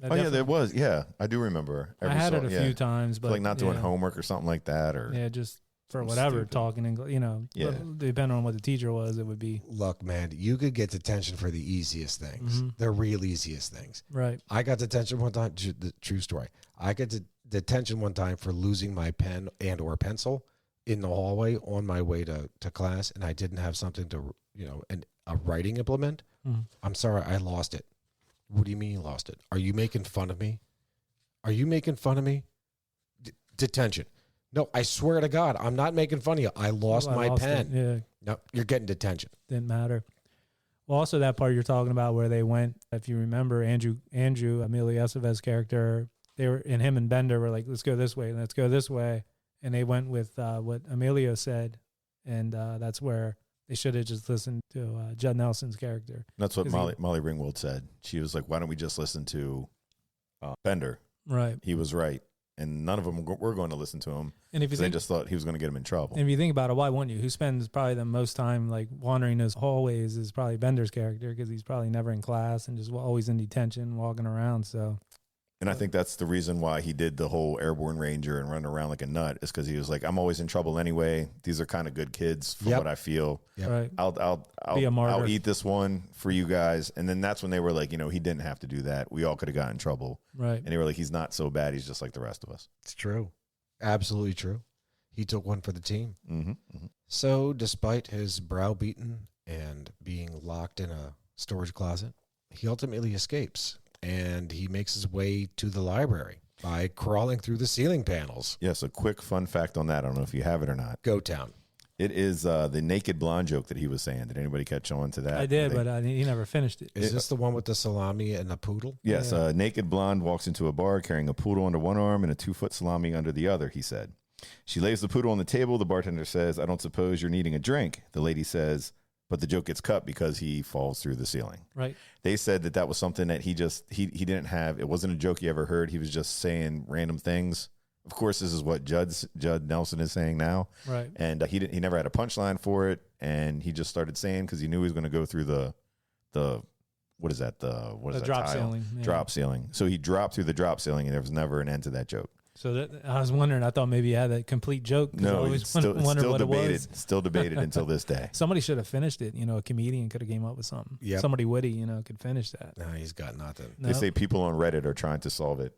Oh yeah, there was. Yeah, I do remember. I had it a few times, For but like not doing homework or something like that, or just for whatever, stupid. talking English. Depending on what the teacher was, it would be Look, man, you could get detention for the easiest things, the real easiest things. right. I got detention one time. The true story. I got detention one time for losing my pen and or pencil in the hallway on my way to class, and I didn't have something to, a writing implement. I'm sorry, I lost it. What do you mean you lost it? Are you making fun of me? Are you making fun of me? Detention. No, I swear to God, I'm not making fun of you. I lost my pen. Yeah, No, you're getting detention. didn't matter. Well, also that part you're talking about where they went, if you remember, Andrew, Emilio Estevez's character, him and Bender were like, let's go this way, let's go this way. And they went with what Emilio said. And that's where they should have just listened to Judd Nelson's character. That's what Molly Ringwald said. She was like, why don't we just listen to Bender? Right. He was right. And none of them were going to listen to him. And if you they just thought he was going to get him in trouble. And if you think about it, why wouldn't you? Who spends probably the most time like wandering those hallways is probably Bender's character, because he's probably never in class and just always in detention, walking around. So, and I think that's the reason why he did the whole airborne ranger and running around like a nut, is because he was like, I'm always in trouble anyway. These are kind of good kids from what I feel. Yep. right. I'll eat this one for you guys. And then that's when they were like, he didn't have to do that. We all could have gotten in trouble. Right. And they were like, he's not so bad. He's just like the rest of us. It's true. Absolutely true. He took one for the team. Mm-hmm, mm-hmm. So despite his browbeaten and being locked in a storage closet, he ultimately escapes, and he makes his way to the library by crawling through the ceiling panels. Yes, a quick fun fact on that. I don't know if you have it or not. Go town. It is the naked blonde joke that he was saying. Did anybody catch on to that? I did, but he never finished it. Is this the one with the salami and the poodle? Yes, a naked blonde walks into a bar carrying a poodle under one arm and a 2-foot salami under the other, he said. She lays the poodle on the table. The bartender says, I don't suppose you're needing a drink. The lady says, but the joke gets cut because he falls through the ceiling. Right. They said that was something that he didn't have. It wasn't a joke he ever heard. He was just saying random things. Of course, this is what Judd Nelson is saying now. Right. And he never had a punchline for it. And he just started saying, because he knew he was going to go through the what is that? The drop ceiling. Yeah. Drop ceiling. So he dropped through the drop ceiling, and there was never an end to that joke. So I was wondering. I thought maybe he had that complete joke. No, I always wondered what debated. it was. Still debated until this day. Somebody should have finished it. A comedian could have came up with something. Yep. Somebody witty, could finish that. No, he's got nothing. They say people on Reddit are trying to solve it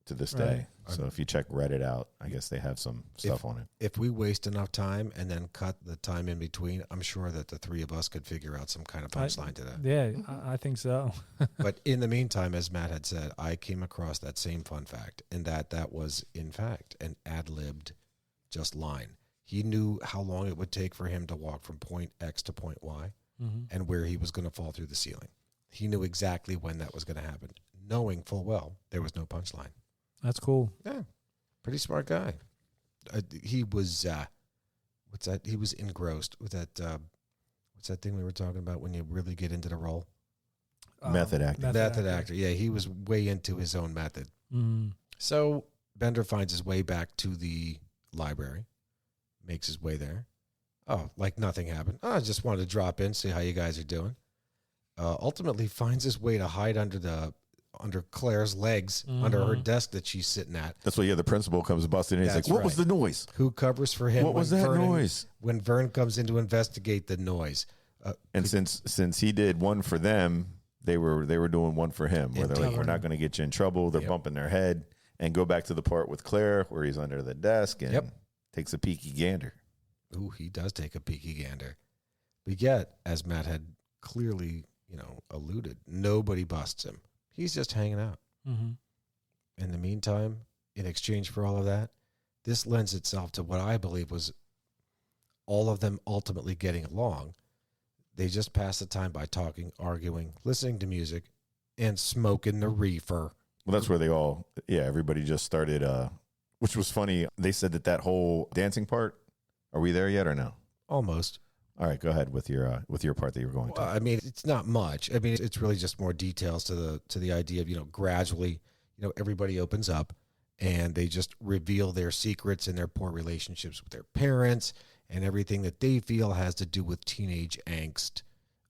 to this Right. day. So if you check Reddit out, I guess they have some stuff on it. If we waste enough time and then cut the time in between, I'm sure that the three of us could figure out some kind of punchline to that. Yeah, I think so. But in the meantime, as Matt had said, I came across that same fun fact, and that was, in fact, an ad-libbed just line. He knew how long it would take for him to walk from point X to point Y and where he was going to fall through the ceiling. He knew exactly when that was going to happen, knowing full well there was no punchline. That's cool. Yeah, pretty smart guy. He was what's that? He was engrossed with that. What's that thing we were talking about when you really get into the role? Method acting. Method actor. Yeah, he was way into his own method. So Bender finds his way back to the library, makes his way there. Oh, like nothing happened. Oh, I just wanted to drop in, see how you guys are doing. Ultimately finds his way to hide under Claire's legs, under her desk that she's sitting at. That's why, the principal comes busting in. He's That's like, what was the noise? Who covers for him? What was that noise? When Vern comes in to investigate the noise. And since he did one for them, they were doing one for him, where they're like, we're not going to get you in trouble. They're bumping their head. And go back to the part with Claire where he's under the desk and takes a peeky gander. Ooh, he does take a peeky gander. But yet, as Matt had clearly, alluded, nobody busts him. He's just hanging out. In the meantime, in exchange for all of that, this lends itself to what I believe was all of them ultimately getting along. They just pass the time by talking, arguing, listening to music, and smoking the reefer. Well, that's where everybody just started, which was funny. They said that whole dancing part, are we there yet or no? Almost. All right, go ahead with your part that you were going to. I mean, it's not much. I mean, it's really just more details to the idea of, gradually, everybody opens up and they just reveal their secrets and their poor relationships with their parents and everything that they feel has to do with teenage angst,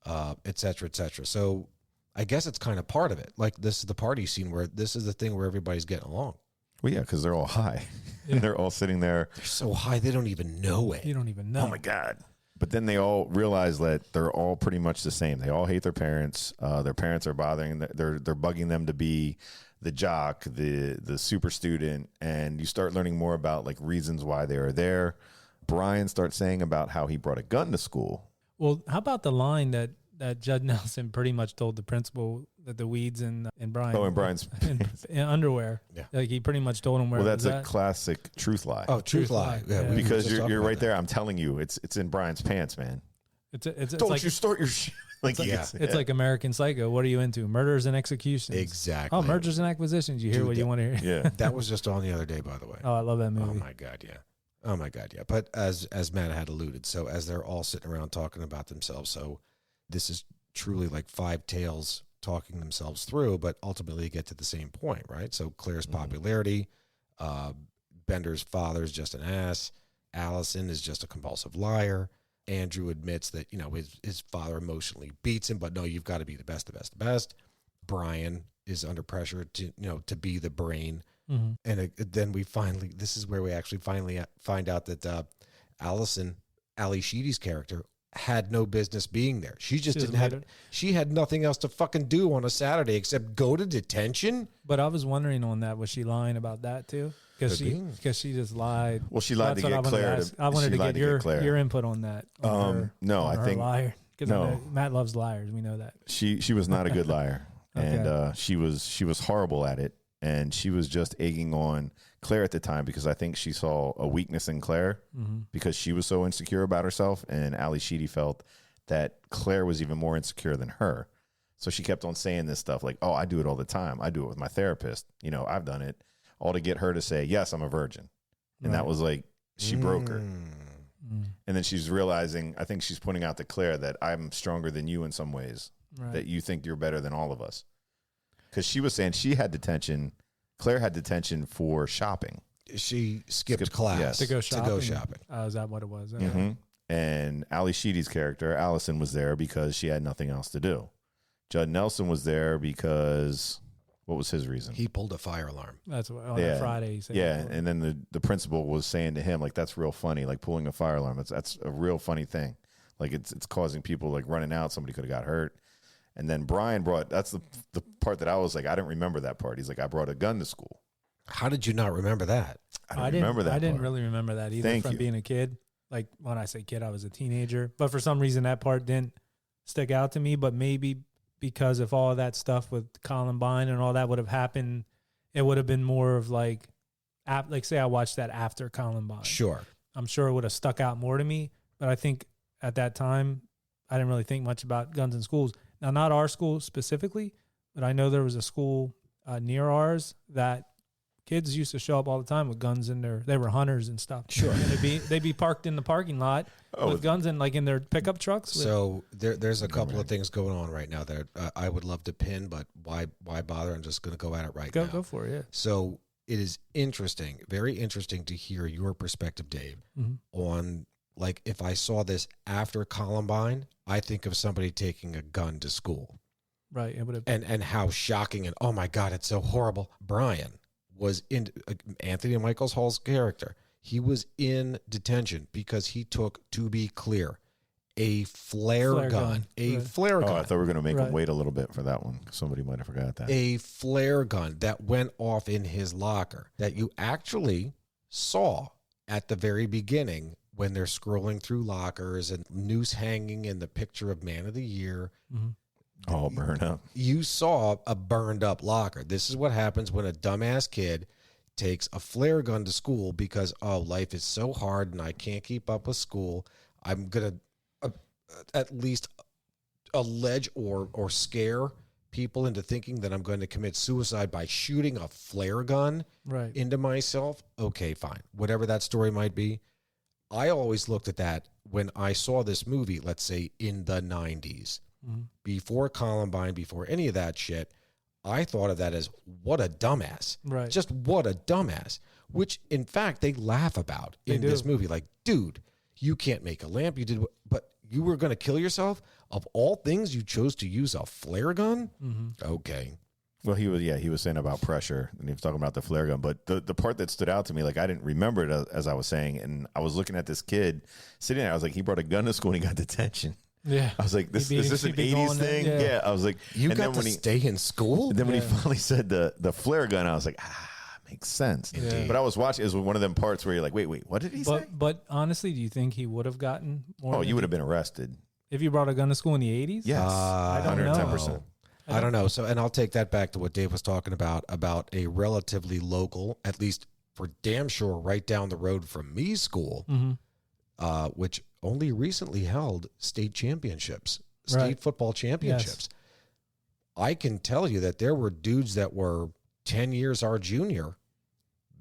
et cetera, et cetera. So I guess it's kind of part of it. Like, this is the party scene where this is the thing where everybody's getting along. Well, yeah, because they're all high. And they're all sitting there. They're so high, they don't even know it. You don't even know. Oh, my God. But then they all realize that they're all pretty much the same. They all hate their parents. Their parents are bothering. They're bugging them to be the jock, the super student. And you start learning more about, like, reasons why they are there. Brian starts saying about how he brought a gun to school. Well, how about the line that Judd Nelson pretty much told the principal that the weeds in Brian. Oh, in Brian's in underwear. Yeah. Like he pretty much told him where. Well, it that's was a at. classic truth lie. Oh, truth lie. Yeah. we were Because just you're talking right about there. I'm telling you, it's in Brian's pants, man. It's Don't like you start your shit. Like, like- it's like American Psycho. What are you into? Murders and executions. that. Exactly. Oh, mergers and acquisitions. You hear Dude, what you want to hear. Yeah. That was just on the other day, by the way. Oh, I love that movie. Oh my God, yeah. Oh my God, yeah. But as Matt had alluded, so as they're all sitting around talking about themselves, so this is truly like five tales talking themselves through, but ultimately get to the same point, right? So Claire's popularity, Bender's father's just an ass, Allison is just a compulsive liar. Andrew admits that, you know, his father emotionally beats him, but no, you've got to be the best, the best, the best. Brian is under pressure to, you know, to be the brain. Mm-hmm. And then this is where we actually finally find out that Allison, Ali Sheedy's character, had no business being there. She just didn't have, she had nothing else to fucking do on a Saturday except go to detention. But I was wondering on that, was she lying about that too? Because she just lied. Well, she lied to get Claire. I wanted to get your input on that. No, I think liar. Because no. Matt loves liars. We know that. She was not a good liar, Okay. and she was horrible at it, and she was just egging on Claire at the time because I think she saw a weakness in Claire because she was so insecure about herself, and Ali Sheedy felt that Claire was even more insecure than her. So she kept on saying this stuff like, "Oh, I do it all the time. I do it with my therapist. You know, I've done it." All to get her to say, "Yes, I'm a virgin." And that was like, she broke her. And then she's realizing, I think she's pointing out to Claire that I'm stronger than you in some ways, that you think you're better than all of us. Because she was saying she had detention. Claire had detention for shopping. She skipped class yes. To go shopping. Is that what it was? Okay. Mm-hmm. And Ali Sheedy's character, Allison, was there because she had nothing else to do. Judd Nelson was there because... what was his reason? He pulled a fire alarm. That's what on Friday. He said and then the principal was saying to him, like, that's real funny, like pulling a fire alarm. That's a real funny thing. Like it's causing people like running out. Somebody could have got hurt. And then Brian that's the part that I was like, I didn't remember that part. He's like, I brought a gun to school. How did you not remember that? I didn't remember that. I didn't part. really remember that either Thank from you. being a kid. Like when I say kid, I was a teenager. But for some reason, that part didn't stick out to me. But maybe because if all of that stuff with Columbine and all that would have happened, it would have been more of like say I watched that after Columbine. Sure. I'm sure it would have stuck out more to me. But I think at that time, I didn't really think much about guns in schools. Now, not our school specifically, but I know there was a school near ours that kids used to show up all the time with guns in their. They were hunters and stuff. Sure. And they'd be parked in the parking lot with guns in in their pickup trucks. So there's a couple of things going on right now that I would love to pin, but why bother? I'm just going to go at it right now. Go for it. Yeah. So it is interesting, very interesting to hear your perspective, Dave, on like if I saw this after Columbine, I think of somebody taking a gun to school. Right. It would have. And how shocking and oh my God, it's so horrible. Brian was in Anthony Michael Hall's character. He was in detention because he took, to be clear, a flare gun. A flare gun. I thought we were going to make him wait a little bit for that one. Somebody might have forgot that. A flare gun that went off in his locker that you actually saw at the very beginning when they're scrolling through lockers and noose hanging in the picture of Man of the Year. All burned up. You saw a burned up locker. This is what happens when a dumbass kid takes a flare gun to school because, oh, life is so hard and I can't keep up with school. I'm going to at least allege or scare people into thinking that I'm going to commit suicide by shooting a flare gun into myself. Okay, fine. Whatever that story might be. I always looked at that when I saw this movie, let's say in the 90s. Before Columbine, before any of that shit, I thought of that as what a dumbass. Right. Just what a dumbass. Which, in fact, they laugh about in this movie. Like, dude, you can't make a lamp. You did, but You were going to kill yourself? Of all things, you chose to use a flare gun? Okay. Well, he was saying about pressure, and he was talking about the flare gun. But the part that stood out to me, like I didn't remember it as I was saying, and I was looking at this kid sitting there. I was like, he brought a gun to school and he got detention. Yeah. I was like, is this an 80s thing? Yeah. I was like, You got to stay in school? And then when he finally said the flare gun, I was like, makes sense. Indeed. But I was watching, it was one of them parts where you're like, wait, what did he say? But honestly, do you think he would have gotten more? Oh, you would have been arrested. If you brought a gun to school in the 80s? Yes. I don't 110%. know. I don't know. So, and I'll take that back to what Dave was talking about a relatively local, at least for damn sure, right down the road from me school, which only recently held state championships, state football championships. Yes. I can tell you that there were dudes that were 10 years our junior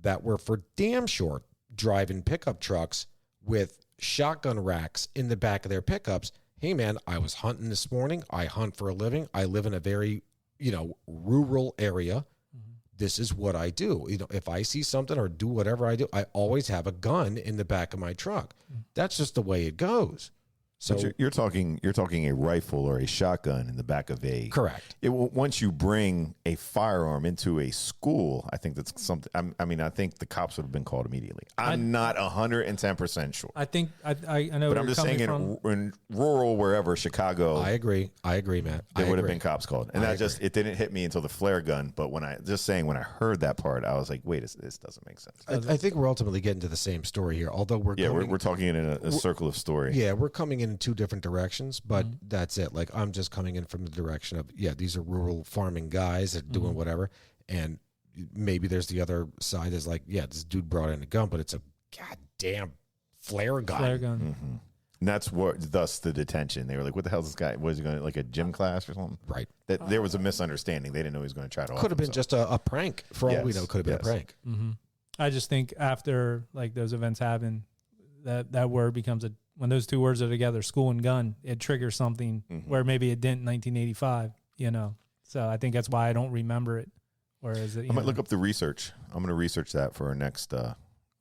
that were for damn sure driving pickup trucks with shotgun racks in the back of their pickups. Hey man, I was hunting this morning. I hunt for a living. I live in a very, rural area. This is what I do. If I see something or do whatever I do, I always have a gun in the back of my truck. That's just the way it goes. So but you're talking a rifle or a shotgun in the back of a correct. Once you bring a firearm into a school, I think that's something. I think the cops would have been called immediately. I'm not 110% sure. I think I know. But I'm just saying in rural wherever Chicago. I agree, Matt. There would have been cops called, and it didn't hit me until the flare gun. But when I heard that part, I was like, wait, this doesn't make sense. I think we're ultimately getting to the same story here. Although we're talking in a circle of story. Yeah, we're coming in two different directions, but that's it. Like I'm just coming in from the direction of these are rural farming guys that are doing whatever, and maybe there's the other side is like this dude brought in a gun, but it's a goddamn flare gun. And that's thus the detention. They were like, what the hell is this guy? Was he going to like a gym class or something? Right. There was a misunderstanding. They didn't know he was going to try to. Could have been just a prank. For all we know, could have been a prank. I just think after like those events happen, that word becomes when those two words are together, school and gun, it triggers something where maybe it didn't in 1985, So I think that's why I don't remember it. Whereas I might look up the research. I'm going to research that for our next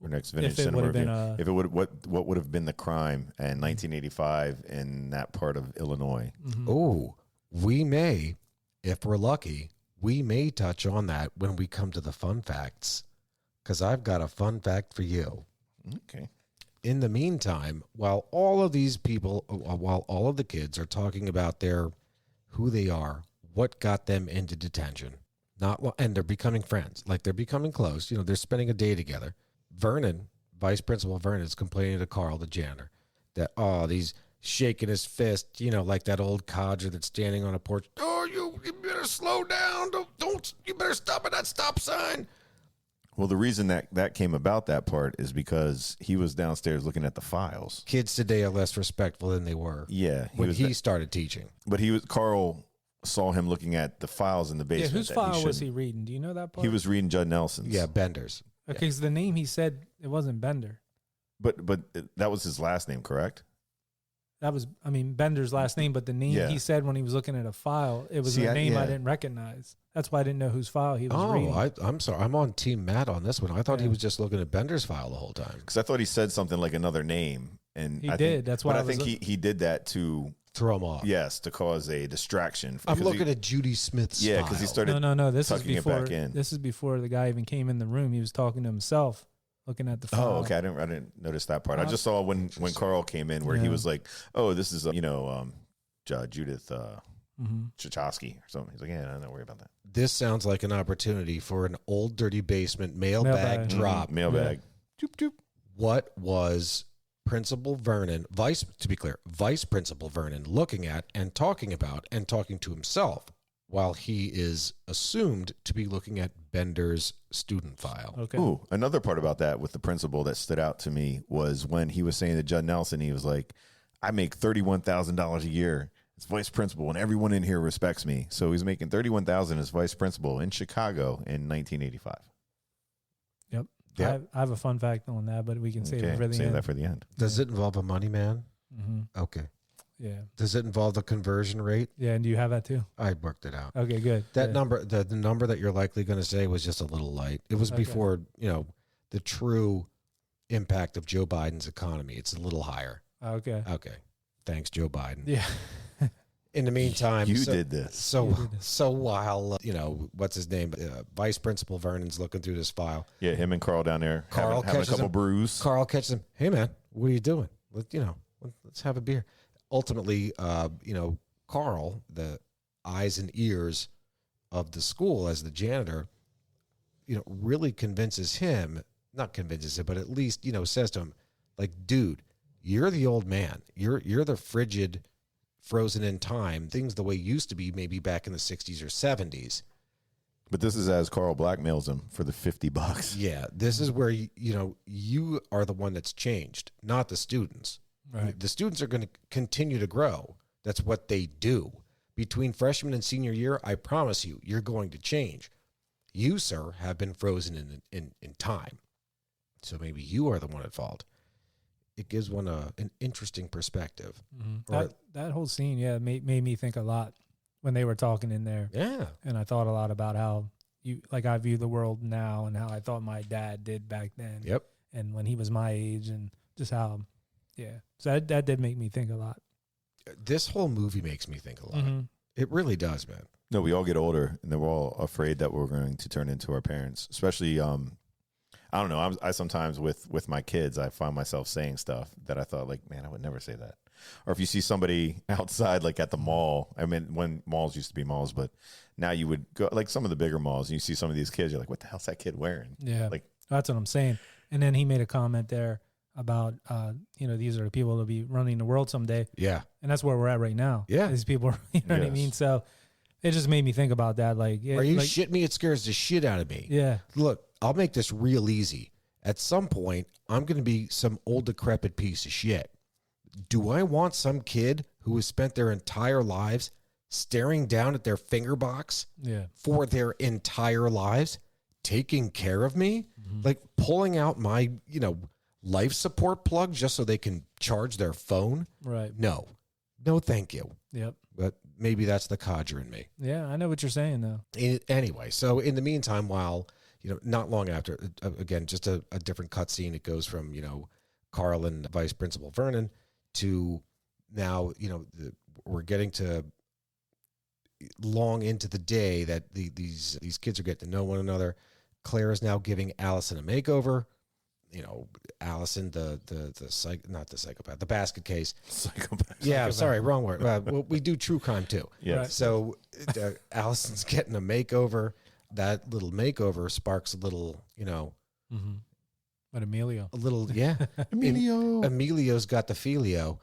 vintage cinema review. If it would, what would have been the crime in 1985 in that part of Illinois? Oh, we may, if we're lucky, we may touch on that when we come to the fun facts, because I've got a fun fact for you. Okay. In the meantime, while all of these people, while all of the kids are talking about who they are, what got them into detention, and they're becoming friends, like they're becoming close. They're spending a day together. Vernon, Vice Principal Vernon, is complaining to Carl, the janitor, that he's shaking his fist, like that old codger that's standing on a porch. Oh, you better slow down! Don't you better stop at that stop sign. Well, the reason that came about that part is because he was downstairs looking at the files. Kids today are less respectful than they were. Yeah, when he started teaching. But Carl saw him looking at the files in the basement. Yeah, whose file was he reading? Do you know that part? He was reading Judd Nelson's. Yeah, Bender's. Okay, because the name he said it wasn't Bender. But that was his last name, correct? That was, Bender's last name, but the name he said when he was looking at a file, it was a name I didn't recognize. That's why I didn't know whose file he was reading. I'm sorry. I'm on Team Matt on this one. I thought he was just looking at Bender's file the whole time. Because I thought he said something like another name. And he did. That's why I think he did that to throw him off. Yes, to cause a distraction. I'm looking at Judy Smith's file. Yeah, because he started No. This is before, it back in. This is before the guy even came in the room. He was talking to himself, looking at the file. Oh, okay. I didn't notice that part. I just saw when Carl came in where he was like, "Oh, this is Judith Chachowski or something." He's like, "Yeah, don't worry about that." This sounds like an opportunity for an old dirty basement mailbag drop. Mailbag. Doop doop. What was Principal Vernon, Vice Principal Vernon, looking at and talking about and talking to himself while he is assumed to be looking at Bender's student file? Okay. Ooh, another part about that with the principal that stood out to me was when he was saying to Judd Nelson, he was like, "I make $31,000 a year as vice principal, and everyone in here respects me." So he's making $31,000 as vice principal in Chicago in 1985. Yep. I have a fun fact on that, but we can save it for the end. Save that for the end. Does it involve a money man? Okay. Yeah. Does it involve the conversion rate? Yeah, and do you have that too? I worked it out. Okay, good. That number, the number that you're likely going to say was just a little light. It was before, the true impact of Joe Biden's economy. It's a little higher. Okay. Okay. Thanks, Joe Biden. Yeah. In the meantime, You did this. So while what's his name, Vice Principal Vernon's looking through this file. Yeah, him and Carl down there Carl having a catches couple him. brews. Carl catches him. Hey man, what are you doing? Let's have a beer. Ultimately, Carl, the eyes and ears of the school as the janitor, really convinces him, not convinces him, but at least, says to him, like, dude, you're the old man. You're the frigid, frozen in time, things the way it used to be maybe back in the 60s or 70s. But this is as Carl blackmails him for the $50. Yeah, this is where, you are the one that's changed, not the students. Right. The students are going to continue to grow. That's what they do. Between freshman and senior year, I promise you, you're going to change. You, sir, have been frozen in time. So maybe you are the one at fault. It gives one an interesting perspective. Mm-hmm. That whole scene, made me think a lot when they were talking in there. Yeah. And I thought a lot about how I view the world now and how I thought my dad did back then. Yep. And when he was my age and just how, So that did make me think a lot. This whole movie makes me think a lot. Mm-hmm. It really does, man. No, we all get older, and then we're all afraid that we're going to turn into our parents. Especially, I don't know. I sometimes with my kids, I find myself saying stuff that I thought, like, man, I would never say that. Or if you see somebody outside, like at the mall. I mean, when malls used to be malls, but now you would go like some of the bigger malls, and you see some of these kids. You're like, what the hell's that kid wearing? Yeah, like that's what I'm saying. And then he made a comment there about, these are the people that'll be running the world someday. Yeah. And that's where we're at right now. Yeah. These people, you know what I mean? So it just made me think about that. Like, Are you shitting me? It scares the shit out of me. Yeah. Look, I'll make this real easy. At some point, I'm going to be some old decrepit piece of shit. Do I want some kid who has spent their entire lives staring down at their finger box for their entire lives, taking care of me, like pulling out my, life support plug just so they can charge their phone? Right. No, thank you. Yep. But maybe that's the codger in me. Yeah, I know what you're saying, though. Anyway, so in the meantime, while, not long after, again, just a different cutscene, it goes from, Carl and Vice Principal Vernon to now, we're getting to long into the day that these kids are getting to know one another. Claire is now giving Allison a makeover. Allison, the psychopath, the basket case. psychopath. Yeah, sorry, wrong word. Well, we do true crime too. Yeah. Right. So Allison's getting a makeover. That little makeover sparks a little, But Emilio. Emilio's got the filio.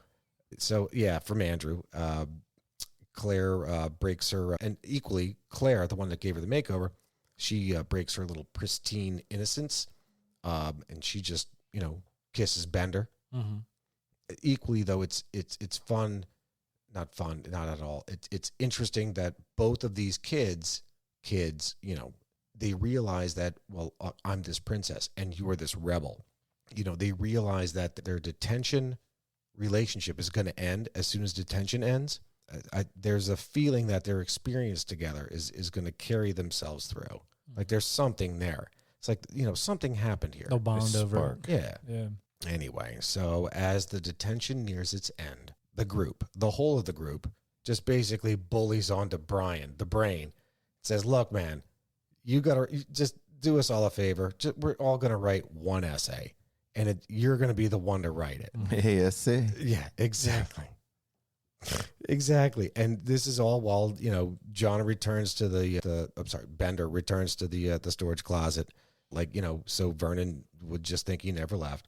So yeah, from Andrew, Claire breaks her, and equally Claire, the one that gave her the makeover, she breaks her little pristine innocence, and she just kisses Bender. Mm-hmm. Equally though, it's fun, not at all. It's interesting that both of these kids, they realize that, well, I'm this princess and you are this rebel. They realize that their detention relationship is going to end as soon as detention ends. There's a feeling that their experience together is going to carry themselves through. Like there's something there. It's like, something happened here. They'll bond over. Yeah. Yeah. Anyway, so as the detention nears its end, the whole of the group, just basically bullies onto Brian, the brain. It says, look, man, you just do us all a favor. We're all going to write one essay, and you're going to be the one to write it. essay. Yeah, exactly. Exactly. And this is all while, John returns to Bender returns to the storage closet. Like, so Vernon would just think he never left.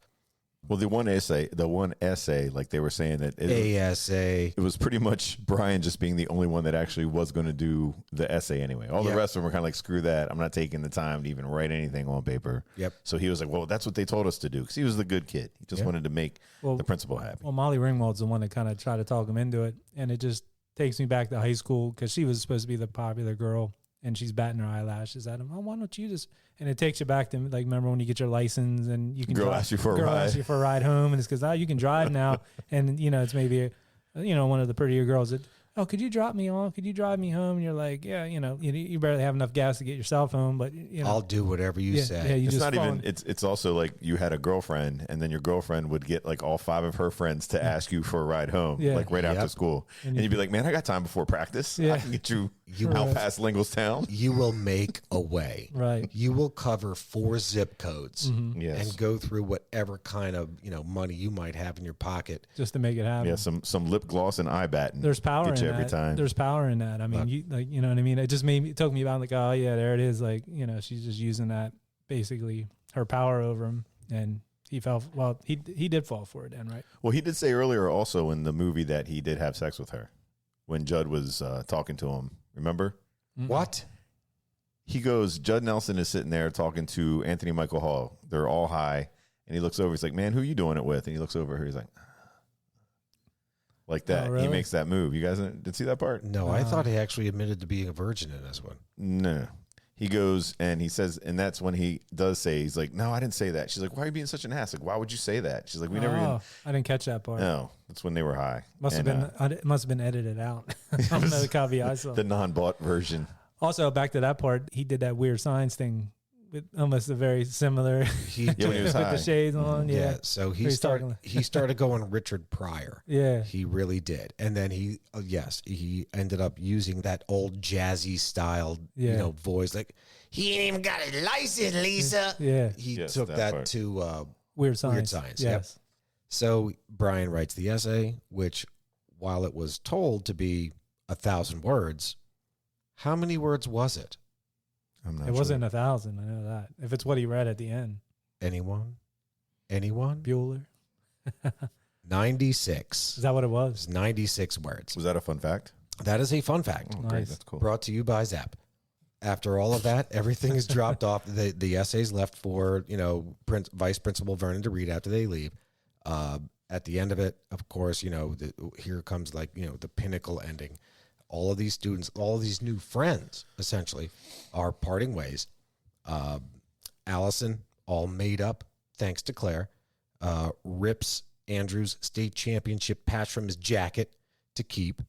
Well, the one essay, like they were saying that it was pretty much Brian just being the only one that actually was going to do the essay anyway. All the rest of them were kind of like, screw that. I'm not taking the time to even write anything on paper. Yep. So he was like, well, that's what they told us to do, because he was the good kid. He just wanted to make the principal happy. Well, Molly Ringwald's the one that kind of tried to talk him into it. And it just takes me back to high school, because she was supposed to be the popular girl. And she's batting her eyelashes at him. Oh, why don't you just? And it takes you back to, like, remember when you get your license and you can girl asks you for a ride home, and it's because you can drive now, and it's maybe one of the prettier girls. oh, could you drop me off? Could you drive me home? And you're like, yeah, you barely have enough gas to get yourself home, but I'll do whatever you say. Yeah, you It's just not fall even. It's also like you had a girlfriend, and then your girlfriend would get like all 5 of her friends to ask you for a ride home, Yeah. like right after school, and you'd be like, "Man, I got time before practice. Yeah. I can get you Right. out past Lingelstown." You will make a way. Right. You will cover 4 zip codes Yes. and go through whatever kind of money you might have in your pocket. just to make it happen. Yeah, some lip gloss and eye batten. There's power Get in you that. every time. There's power in that. I mean, you know what I mean? It just it took me about like, oh yeah, there it is. Like, she's just using that, basically her power over him, and he did fall for it then, right? Well, he did say earlier also in the movie that he did have sex with her when Judd was talking to him. Remember? What? He goes, Judd Nelson is sitting there talking to Anthony Michael Hall. They're all high. And he looks over. He's like, man, who you doing it with? And he looks over. He's like that. Oh, really? He makes that move. You guys did see that part? No, I thought he actually admitted to being a virgin in this one. No. He goes and he says, and that's when he does say, he's like, no, I didn't say that. She's like, why are you being such an ass? Like, why would you say that? She's like, we never even. I didn't catch that part. No, that's when they were high. It must have been edited out. I don't know the copy I saw. The non-bought version. Also, back to that part, he did that weird science thing with almost a very similar He Yeah, when he was with high. the shades on. Yeah, Yeah. so He's he started going Richard Pryor. Yeah. He really did. And then he ended up using that old jazzy style, Yeah. voice. Like, he ain't even got a license, Lisa. Yeah. He Yes, took that that part. to Weird science. Weird Science, yep. Yes. So Brian writes the essay, which, while it was told to be 1,000 words, how many words was it? I'm not It sure. wasn't 1,000. I know that. If it's what he read at the end. Anyone? Anyone? Bueller. 96. Is that what it It was? was 96 words. Was that a fun fact? That is a fun fact. Oh, Nice. great. That's cool. Brought to you by Zap. After all of that, everything is dropped off. The essays left for Vice Principal Vernon to read after they leave. At the end of it, of course, here comes the pinnacle ending. All of these students, all of these new friends, essentially, are parting ways. Allison, all made up, thanks to Claire, rips Andrew's state championship patch from his jacket to keep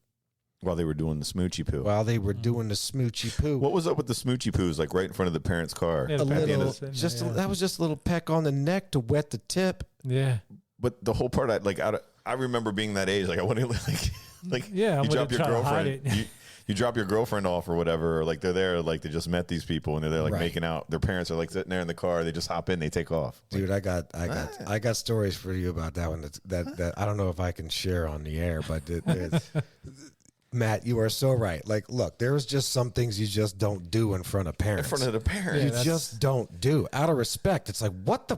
While they were doing the smoochy poo. while they were doing the smoochy poo. What was up with the smoochy poos, like right in front of the parents' car? Yeah, A the parents little, were sitting there, just yeah. that was just a little peck on the neck to wet the tip. Yeah. But the whole part, I remember being that age. Like I want to like Yeah, I'm you gonna drop your try to hide girlfriend. it. You drop your girlfriend off or whatever, or like they're there, like they just met these people and they're there like Right. making out. Their parents are like sitting there in the car. They just hop in, they take off. Dude, I got stories for you about that one. That I don't know if I can share on the air, but Matt, you are so right. Like, look, there's just some things you just don't do in front of In parents. front of the parents. you that's- just don't do out of respect. It's like, what the?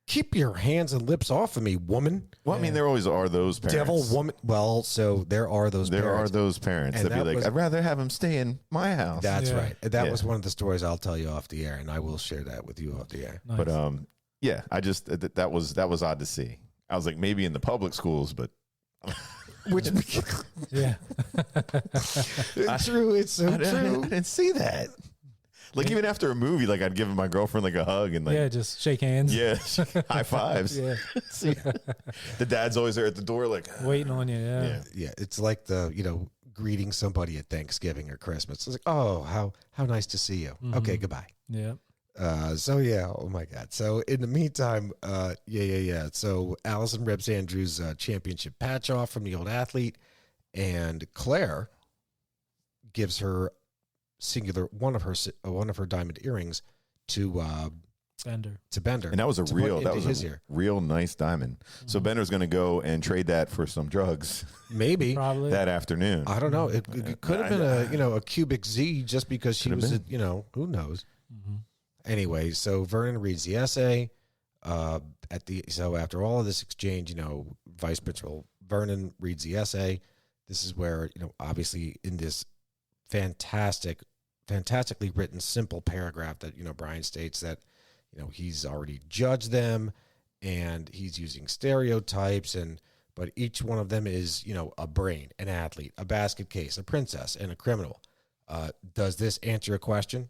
Keep your hands and lips off of me, woman. Well, I mean, there always are those parents. Devil, woman. Well, so there are those. There parents. are those parents And that be that like, was- I'd rather have him stay in my house. That's Yeah. right. That Yeah. was one of the stories I'll tell you off the air, and I will share that with you off the air. Nice. But yeah, I just that was odd to see. I was like, maybe in the public schools, but Which yeah. it's true. It's so I true. didn't see that. Like even after a movie, like I'd give my girlfriend like a hug and like Yeah, just shake hands. yeah, high fives. Yeah. See, the dad's always there at the door, like Waiting on you. Yeah. yeah. Yeah, it's like the greeting somebody at Thanksgiving or Christmas. It's like, oh, how nice to see you. Okay, goodbye. Yeah. So yeah, oh my God. So in the meantime, yeah. So Allison rips Andrew's championship patch off from the old athlete, and Claire gives her one of her diamond earrings to Bender. Bender. And that was a to real put that into was his a ear. real nice diamond. So Bender's going to go and trade that for some drugs Maybe. Probably. that afternoon. I don't know. It could have been a cubic Z just because she Could was have who knows. Mhm. Anyway, so Vernon reads the essay. So after all of this exchange, Vice Principal Vernon reads the essay. This is where obviously in this fantastically written simple paragraph that Brian states that he's already judged them and he's using stereotypes but each one of them is a brain, an athlete, a basket case, a princess, and a criminal. Does this answer your question?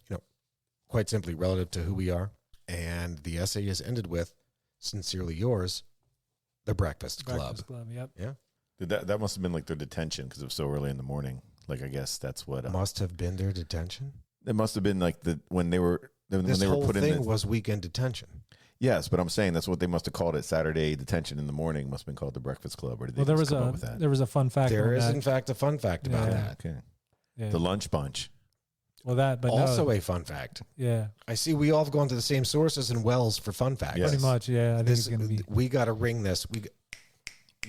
Quite simply relative to who we are. And the essay is ended with, sincerely yours, The Breakfast Club. Breakfast Club. Yep. Yeah. That must have been like their detention because it was so early in the morning. Like I guess that's what must have been their detention. It must have been like when they were This when they whole were put thing in. was weekend detention. Yes, but I'm saying that's what they must have called it. Saturday detention in the morning must have been called the Breakfast Club. Or did they Well, just come up with that? there was a fun fact. There on is, that. in fact, a fun fact about that. Okay. Yeah. The lunch bunch. Well, that, but Also no, a fun fact. yeah, I see we all have gone to the same sources and wells for fun facts. Yes. pretty much. Yeah, I think This, it's gonna be. we got to ring this.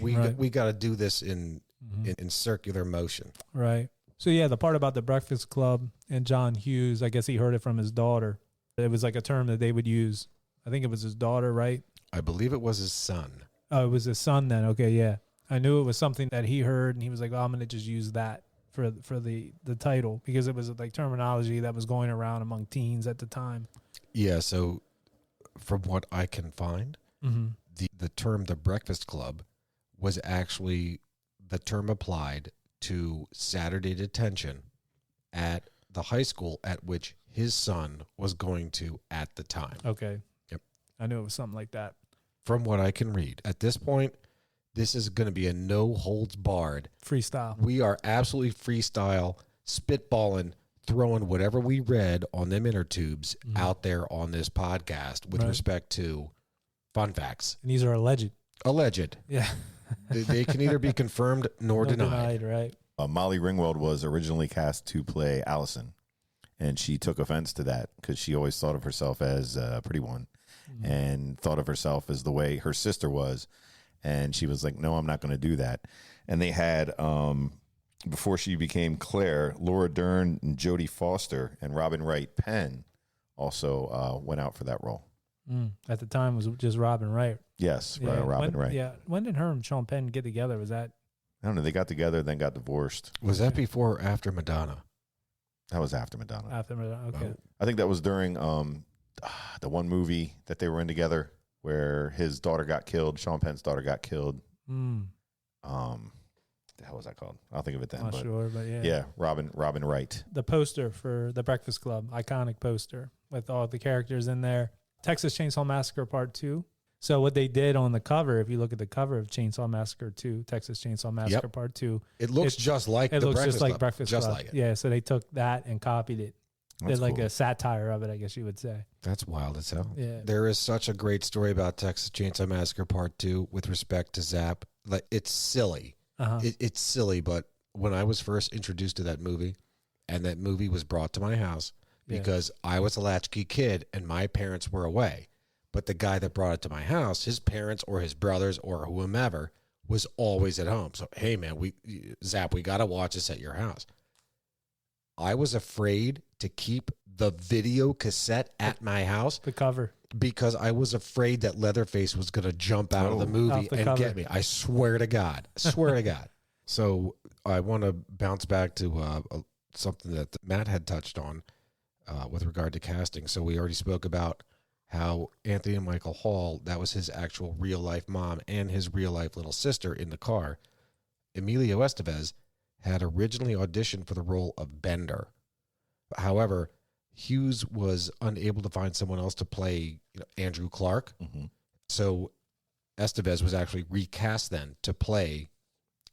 Right. We got to do this in Mhm. circular motion. Right. So yeah, the part about the Breakfast Club and John Hughes, I guess he heard it from his daughter. It was like a term that they would use. I think it was his daughter, right? I believe it was his son. Oh, it was his son then. Okay, yeah. I knew it was something that he heard, and he was like, "Oh, I'm gonna just use that for the title because it was like terminology that was going around among teens at the time." Yeah. So, from what I can find, Mm-hmm. the term "the Breakfast Club" was actually the term applied to Saturday detention at the high school at which his son was going to at the time. Okay. Yep. I knew it was something like that. From what I can read, at this point, this is going to be a no holds barred. Freestyle. We are absolutely freestyle, spitballing, throwing whatever we read on them inner tubes out there on this podcast with Right. respect to fun facts. And these are alleged. Alleged. Yeah. They can either be confirmed nor No denied. right? Molly Ringwald was originally cast to play Allison, and she took offense to that because she always thought of herself as a pretty one and thought of herself as the way her sister was. And she was like, no, I'm not going to do that. And they had, before she became Claire, Laura Dern and Jodie Foster and Robin Wright Penn also went out for that role. At the time, it was just Robin Wright. Yes, Yeah. Robin when, Wright. Yeah. When did her and Sean Penn get together? Was that? I don't know. They got together, then got divorced. Was that before or after Madonna? That was after Madonna. After? Okay. I think that was during the one movie that they were in together where his daughter got killed. Sean Penn's daughter got killed. The hell was that called? I'll think of it then. Not but sure, but yeah. yeah, Robin Wright. The poster for the Breakfast Club, iconic poster with all the characters in there. Texas Chainsaw Massacre Part 2. So what they did on the cover, if you look at the cover of Chainsaw Massacre 2, Texas Chainsaw Massacre Part 2, It looks just like it the looks Breakfast just like Club. Breakfast just Club. like it. Yeah, so they took that and copied it. That's Did like cool. a satire of it, I guess you would say. That's wild as hell. Yeah. There is such a great story about Texas Chainsaw Massacre Part 2 with respect to Zap. Like, it's silly. Uh-huh. It's silly, but when I was first introduced to that movie, and that movie was brought to my house because I was a latchkey kid and my parents were away. But the guy that brought it to my house, his parents or his brothers or whomever was always at home. So, hey, man, we got to watch this at your house. I was afraid to keep the video cassette at my house The cover. because I was afraid that Leatherface was going to jump out of the movie Off the and cover. get me. I swear to God. I swear to God. So I want to bounce back to something that Matt had touched on with regard to casting. So we already spoke about how Anthony and Michael Hall, that was his actual real-life mom and his real-life little sister in the car. Emilio Estevez had originally auditioned for the role of Bender. However, Hughes was unable to find someone else to play Andrew Clark. So Estevez was actually recast then to play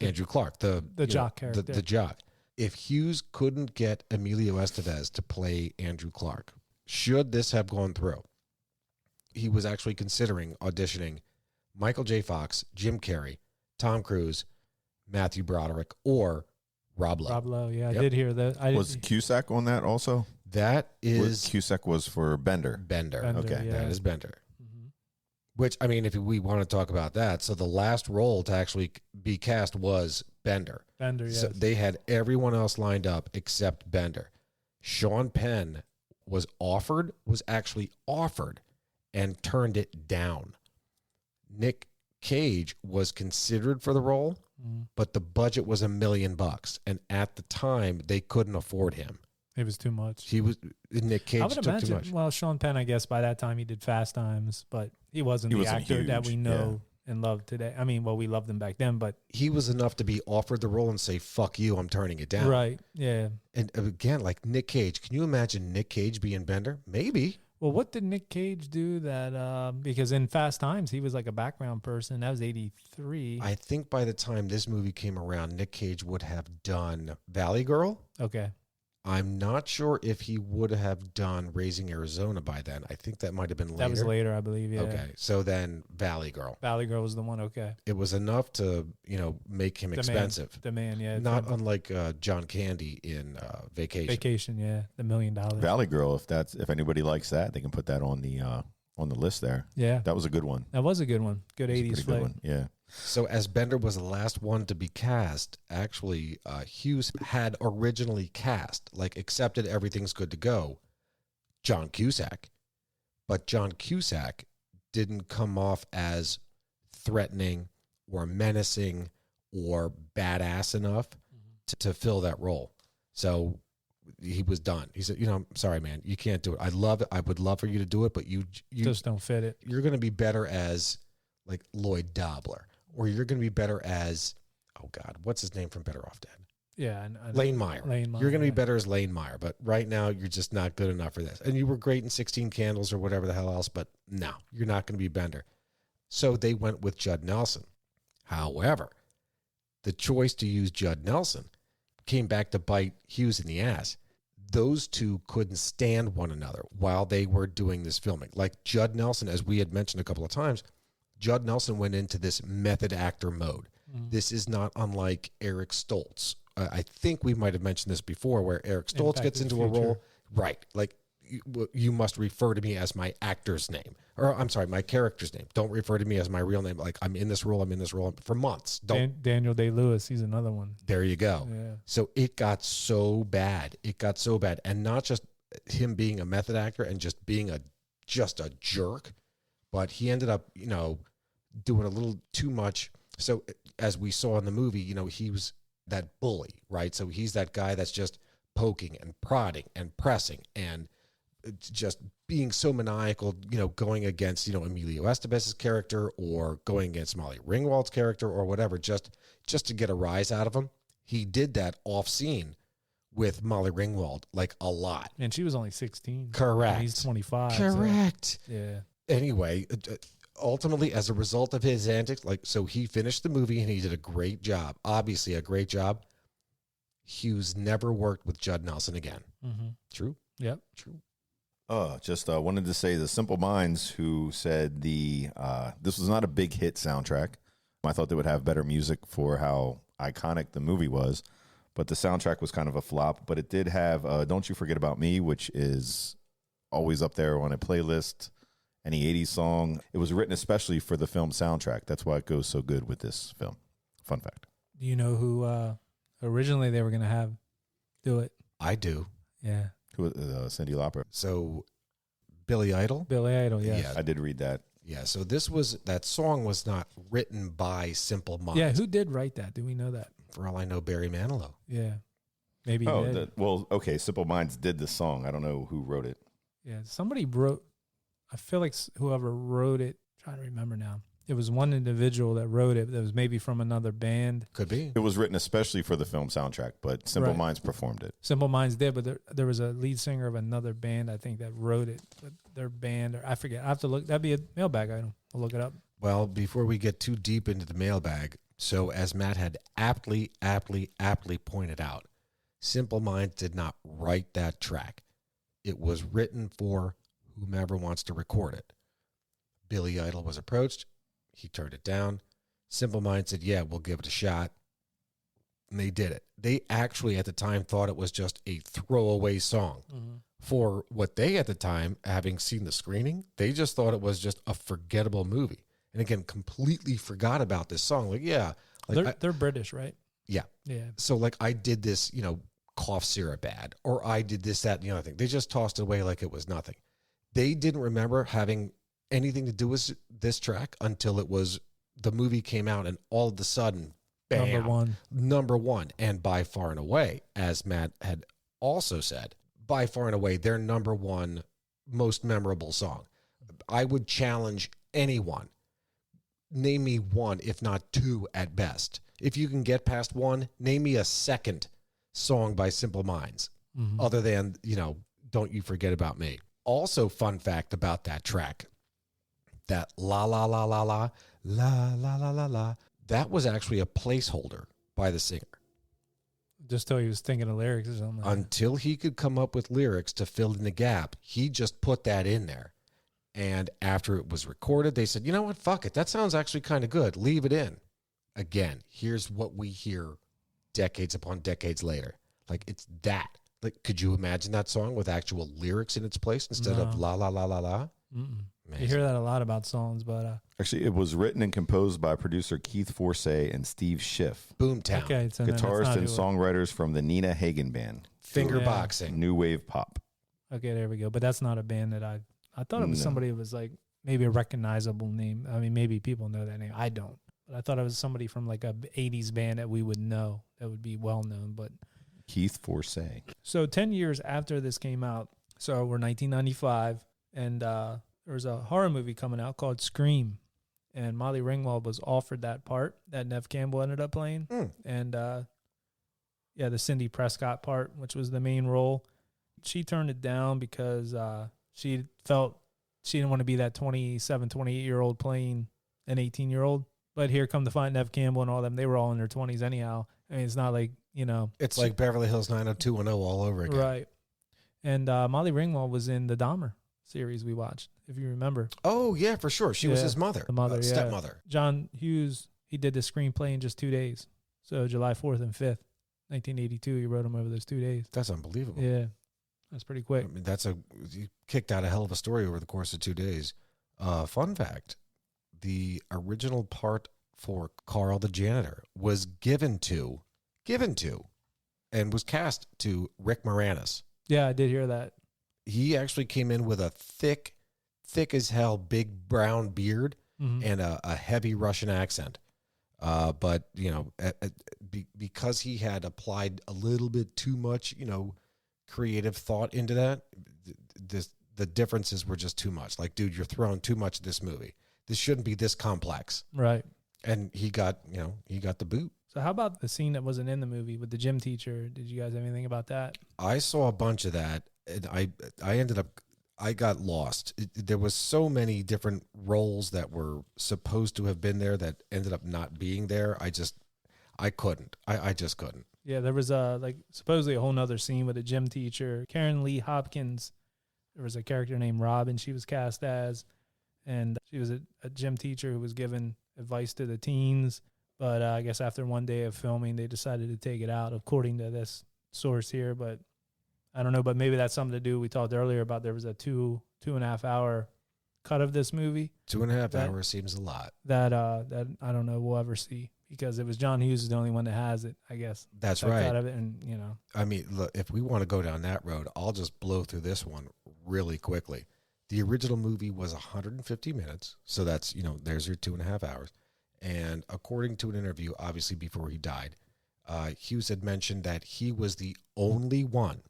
Andrew Clark, the jock character. The jock. If Hughes couldn't get Emilio Estevez to play Andrew Clark, should this have gone through, he was actually considering auditioning Michael J. Fox, Jim Carrey, Tom Cruise, Matthew Broderick, or Rob Lowe. Rob Lowe, yeah, Yep. I did hear that. Was Cusack on that also? That is Cusack was for Bender. Bender. Bender, Okay. yeah. That is Bender. Mhm. Which, I mean, if we want to talk about that, so the last role to actually be cast was Bender. Bender, yes. So they had everyone else lined up except Bender. Sean Penn was actually offered and turned it down. Nick Cage was considered for the role, but the budget was $1 million. And at the time, they couldn't afford him. It was too much. Nick Cage I would took imagine. too much. Well, Sean Penn, I guess by that time he did Fast Times, but he wasn't He the wasn't actor that huge, we know and love today. I mean, well, we loved him back then, but He was enough to be offered the role and say, fuck you, I'm turning it down. right, yeah. And again, like Nick Cage, can you imagine Nick Cage being Bender? Maybe. Well, what did Nick Cage do that? Because in Fast Times, he was like a background person. That was 83. I think by the time this movie came around, Nick Cage would have done Valley Girl. Okay. I'm not sure if he would have done Raising Arizona by then. I think that might have been later. That was later, I believe. Yeah. Okay, so then Valley Girl. Valley Girl was the one. Okay. It was enough to, make him expensive. The man, yeah. Not unlike John Candy in Vacation. Vacation, yeah. The $1 Million. Valley Girl, if anybody likes that, they can put that on the list there. Yeah. That was a good one. That was a good one. Good It was a 80s pretty flick. good one. Yeah. So as Bender was the last one to be cast, actually Hughes had originally cast, accepted everything's good to go, John Cusack. But John Cusack didn't come off as threatening or menacing or badass enough to fill that role. So he was done. He said, I'm sorry, man, you can't do it. I love it. I would love for you to do it, but you just don't fit it. You're going to be better as Lloyd Dobler, or you're going to be better as, oh God, what's his name from Better Off Dead? Yeah. Lane Meyer. You're going to be better as Lane Meyer, but right now you're just not good enough for this. And you were great in 16 Candles or whatever the hell else, but no, you're not going to be Bender. So they went with Judd Nelson. However, the choice to use Judd Nelson came back to bite Hughes in the ass. Those two couldn't stand one another while they were doing this filming. Like Judd Nelson, as we had mentioned a couple of times, Judd Nelson went into this method actor mode. Mm-hmm. This is not unlike Eric Stoltz. I think we might have mentioned this before, where Eric Stoltz gets into a role, right? Like, you must refer to me as my actor's name, or I'm sorry, my character's name. Don't refer to me as my real name. Like, I'm in this role for months. Daniel Day-Lewis, he's another one. There you go. Yeah. So it got so bad. And not just him being a method actor and just being just a jerk, but he ended up, doing a little too much. So as we saw in the movie, he was that bully, right? So he's that guy that's just poking and prodding and pressing and just being so maniacal, going against, Emilio Estevez's character or going against Molly Ringwald's character or whatever, just to get a rise out of him. He did that off scene with Molly Ringwald, a lot. And she was only 16. Correct. And he's 25. Correct. So, yeah. Anyway, ultimately, as a result of his antics, so he finished the movie and he did a great job. Obviously, a great job. Hughes never worked with Judd Nelson again. Mm-hmm. True? Yep. True. Just wanted to say the Simple Minds, who said this was not a big hit soundtrack. I thought they would have better music for how iconic the movie was, but the soundtrack was kind of a flop. But it did have Don't You Forget About Me, which is always up there on a playlist. Any 80s song. It was written especially for the film soundtrack. That's why it goes so good with this film. Fun fact. Do you know who originally they were going to have do it? I do. Yeah. Who? Cyndi Lauper. So Billy Idol? Billy Idol, yes. Yeah. I did read that. Yeah, so that song was not written by Simple Minds. Yeah, who did write that? Do we know that? For all I know, Barry Manilow. Yeah. Maybe he did. Okay, Simple Minds did the song. I don't know who wrote it. Yeah, somebody wrote, I feel like whoever wrote it, I'm trying to remember now. It was one individual that wrote it that was maybe from another band. Could be. It was written especially for the film soundtrack, but Simple Right. Minds performed it. Simple Minds did, but there was a lead singer of another band, I think, that wrote it. But their band, or I forget. I have to look. That'd be a mailbag item. We'll look it up. Well, before we get too deep into the mailbag, so as Matt had aptly pointed out, Simple Minds did not write that track. It was written for whomever wants to record it. Billy Idol was approached. He turned it down. Simple Minds said, yeah, we'll give it a shot. And they did it. They actually at the time thought it was just a throwaway song. Mm-hmm. For what they at the time, having seen the screening, they just thought it was just a forgettable movie. And again, completely forgot about this song. They're British, right? Yeah. Yeah. So I did this, cough syrup ad, or I did this, that, and the other thing. They just tossed it away like it was nothing. They didn't remember having anything to do with this track until the movie came out, and all of a sudden, bam, number one, and by far and away, as Matt had also said, by far and away, their number one most memorable song. I would challenge anyone, name me one, if not two at best. If you can get past one, name me a second song by Simple Minds, other than, Don't You Forget About Me. Also, fun fact about that track, that la la la la la la la la la la, that was actually a placeholder by the singer Just till he was thinking of lyrics or something. until he could come up with lyrics to fill in the gap. He just put that in there. And after it was recorded, they said, you know what? Fuck it. That sounds actually kind of good. Leave it in. Again, here's what we hear decades upon decades later. Like, it's that. Like, could you imagine that song with actual lyrics in its place instead of la, la, la, la, la? You hear that a lot about songs, but... Actually, it was written and composed by producer Keith Forsey and Steve Schiff. Boomtown. Okay, so Guitarist and songwriters from the Nina Hagen Band. Finger Yeah. boxing. New wave pop. Okay, there we go. But that's not a band that I thought it was somebody that was like maybe a recognizable name. I mean, maybe people know that name. I don't. But I thought it was somebody from like a 80s band that we would know, that would be well known. But Keith Forsey. so 10 years after this came out, so we're 1995, and there was a horror movie coming out called Scream. And Molly Ringwald was offered that part that Nev Campbell ended up playing. And the Cindy Prescott part, which was the main role. She turned it down because she felt she didn't want to be that 27, 28-year-old playing an 18-year-old. But here come to find Nev Campbell and all them. They were all in their 20s anyhow. I mean, it's not like, you know. It's like Beverly Hills 90210 all over again. Right. And Molly Ringwald was in the Dahmer series we watched, if you remember. Oh, yeah, for sure. She was his mother. The mother, stepmother. John Hughes, he did the screenplay in just 2 days. So July 4th and 5th, 1982, he wrote them over those 2 days. That's unbelievable. Yeah. That's pretty quick. I mean, you kicked out a hell of a story over the course of 2 days. Fun fact, the original part for Carl the janitor was given to, and was cast to Rick Moranis. Yeah, I did hear that. He actually came in with a thick as hell, big brown beard and a heavy Russian accent. But, you know, because he had applied a little bit too much, you know, creative thought into that, the differences were just too much. Like, dude, you're throwing too much at this movie. This shouldn't be this complex. Right. And he got the boot. So how about the scene that wasn't in the movie with the gym teacher? Did you guys have anything about that? I saw a bunch of that, and I got lost. There was so many different roles that were supposed to have been there that ended up not being there. I just couldn't. I just couldn't. Yeah, there was supposedly a whole nother scene with a gym teacher. Karen Lee Hopkins, there was a character named Robin she was cast as, and she was a gym teacher who was giving advice to the teens. But I guess after one day of filming, they decided to take it out, according to this source here. But I don't know, but maybe that's something to do. We talked earlier about there was a 2.5 hour cut of this movie. 2.5 hours seems a lot. That I don't know we'll ever see, because it was John Hughes is the only one that has it, I guess. That's that right. Cut of it, and you know. I mean, look, if we want to go down that road, I'll just blow through this one really quickly. The original movie was 150 minutes, so that's, you know, there's your 2.5 hours. And according to an interview, obviously before he died, Hughes had mentioned that he was the only one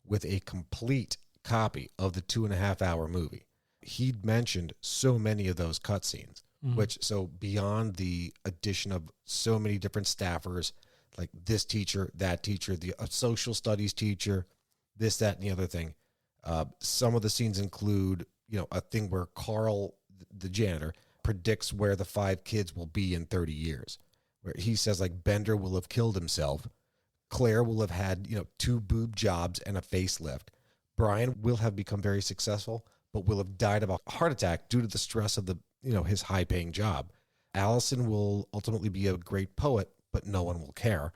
with a complete copy of the 2.5 hour movie. He'd mentioned so many of those cutscenes, so beyond the addition of so many different staffers, like this teacher, that teacher, the social studies teacher, this, that, and the other thing. Some of the scenes include, you know, a thing where Carl, the janitor, predicts where the 5 kids will be in 30 years. Where he says, like, Bender will have killed himself. Claire will have had, you know, 2 boob jobs and a facelift. Brian will have become very successful, but will have died of a heart attack due to the stress of his high-paying job. Allison will ultimately be a great poet, but no one will care.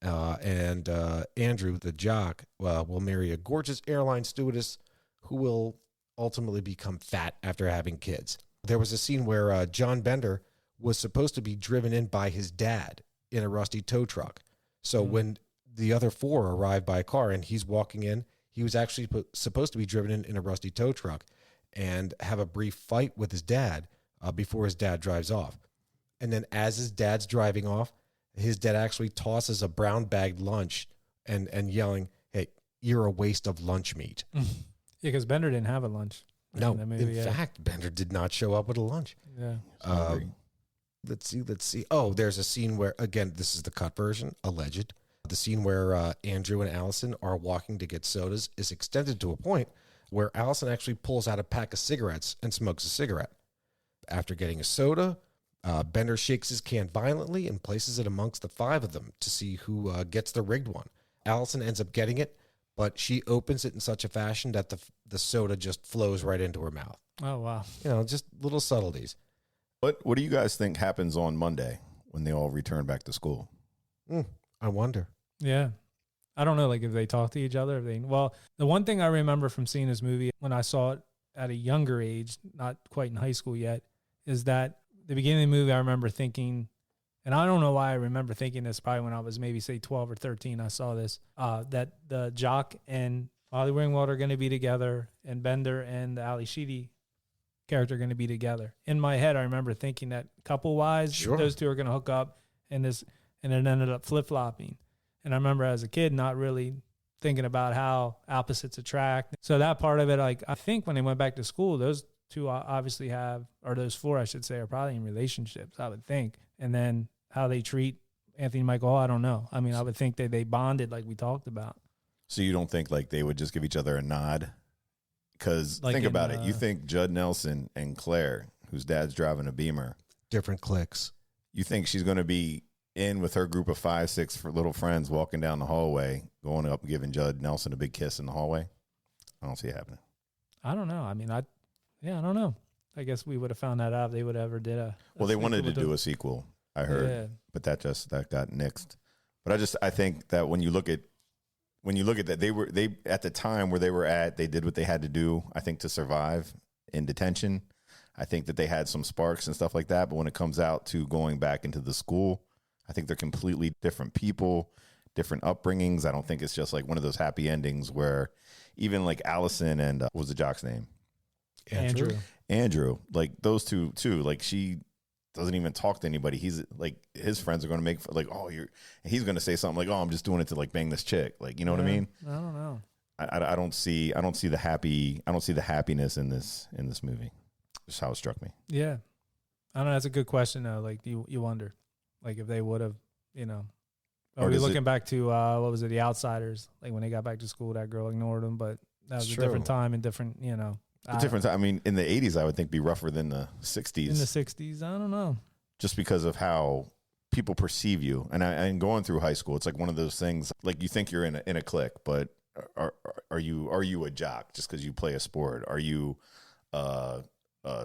And Andrew, the jock, will marry a gorgeous airline stewardess who will ultimately become fat after having kids. There was a scene where John Bender was supposed to be driven in by his dad in a rusty tow truck. So when the other 4 arrived by car and he's walking in, he was actually supposed to be driven in a rusty tow truck and have a brief fight with his dad before his dad drives off. And then as his dad's driving off, his dad actually tosses a brown bagged lunch and yelling, "Hey, you're a waste of lunch meat." Yeah, because Bender didn't have a lunch. No, in fact, Bender did not show up with a lunch. Yeah. Let's see. Oh, there's a scene where, again, this is the cut version, alleged. The scene where Andrew and Allison are walking to get sodas is extended to a point where Allison actually pulls out a pack of cigarettes and smokes a cigarette. After getting a soda, Bender shakes his can violently and places it amongst the 5 of them to see who gets the rigged one. Allison ends up getting it, but she opens it in such a fashion that the soda just flows right into her mouth. Oh, wow. Just little subtleties. What do you guys think happens on Monday when they all return back to school? I wonder. Yeah. I don't know, like, if they talk to each other. Well, the one thing I remember from seeing this movie when I saw it at a younger age, not quite in high school yet, is that the beginning of the movie, I remember thinking, and I don't know why I remember thinking this, probably when I was maybe, say, 12 or 13, I saw this, that the Jock and Molly Ringwald are going to be together, and Bender and the Ali Sheedy character are going to be together. In my head, I remember thinking that couple-wise, those two are going to hook up, and it ended up flip-flopping. And I remember as a kid not really thinking about how opposites attract. So that part of it, like, I think when they went back to school, those two obviously those 4, I should say, are probably in relationships, I would think. And then how they treat Anthony Michael Hall, I don't know. I mean, I would think that they bonded like we talked about. So you don't think like they would just give each other a nod? Because like think about it. You think Judd Nelson and Claire, whose dad's driving a Beamer. Different clicks. You think she's going to be in with her group of 5, 6 little friends walking down the hallway, going up and giving Judd Nelson a big kiss in the hallway? I don't see it happening. I don't know. I mean, I don't know. I guess we would have found that out if they would ever did a Well, they wanted to do a sequel, I heard, but that got nixed. But I think that when you look at that, they at the time where they were at, they did what they had to do, I think, to survive in detention. I think that they had some sparks and stuff like that. But when it comes out to going back into the school, I think they're completely different people, different upbringings. I don't think it's just like one of those happy endings where even like Allison and what was the jock's name? Andrew, like those two too, like she doesn't even talk to anybody. He's like, his friends are going to make like, he's going to say something like, oh, I'm just doing it to like bang this chick. Like, you know what I mean? I don't know. I don't see the happiness in this movie. Just how it struck me. Yeah. I don't know. That's a good question though. Like you wonder, like if they would have, Are we looking back to, what was it, The Outsiders? Like when they got back to school, that girl ignored them, but that was a different time and different, A different time. I mean, in the 80s, I would think be rougher than the 60s. In the 60s, I don't know. Just because of how people perceive you. And going through high school, it's like one of those things, like you think you're in a clique, but are you a jock just because you play a sport? Are you a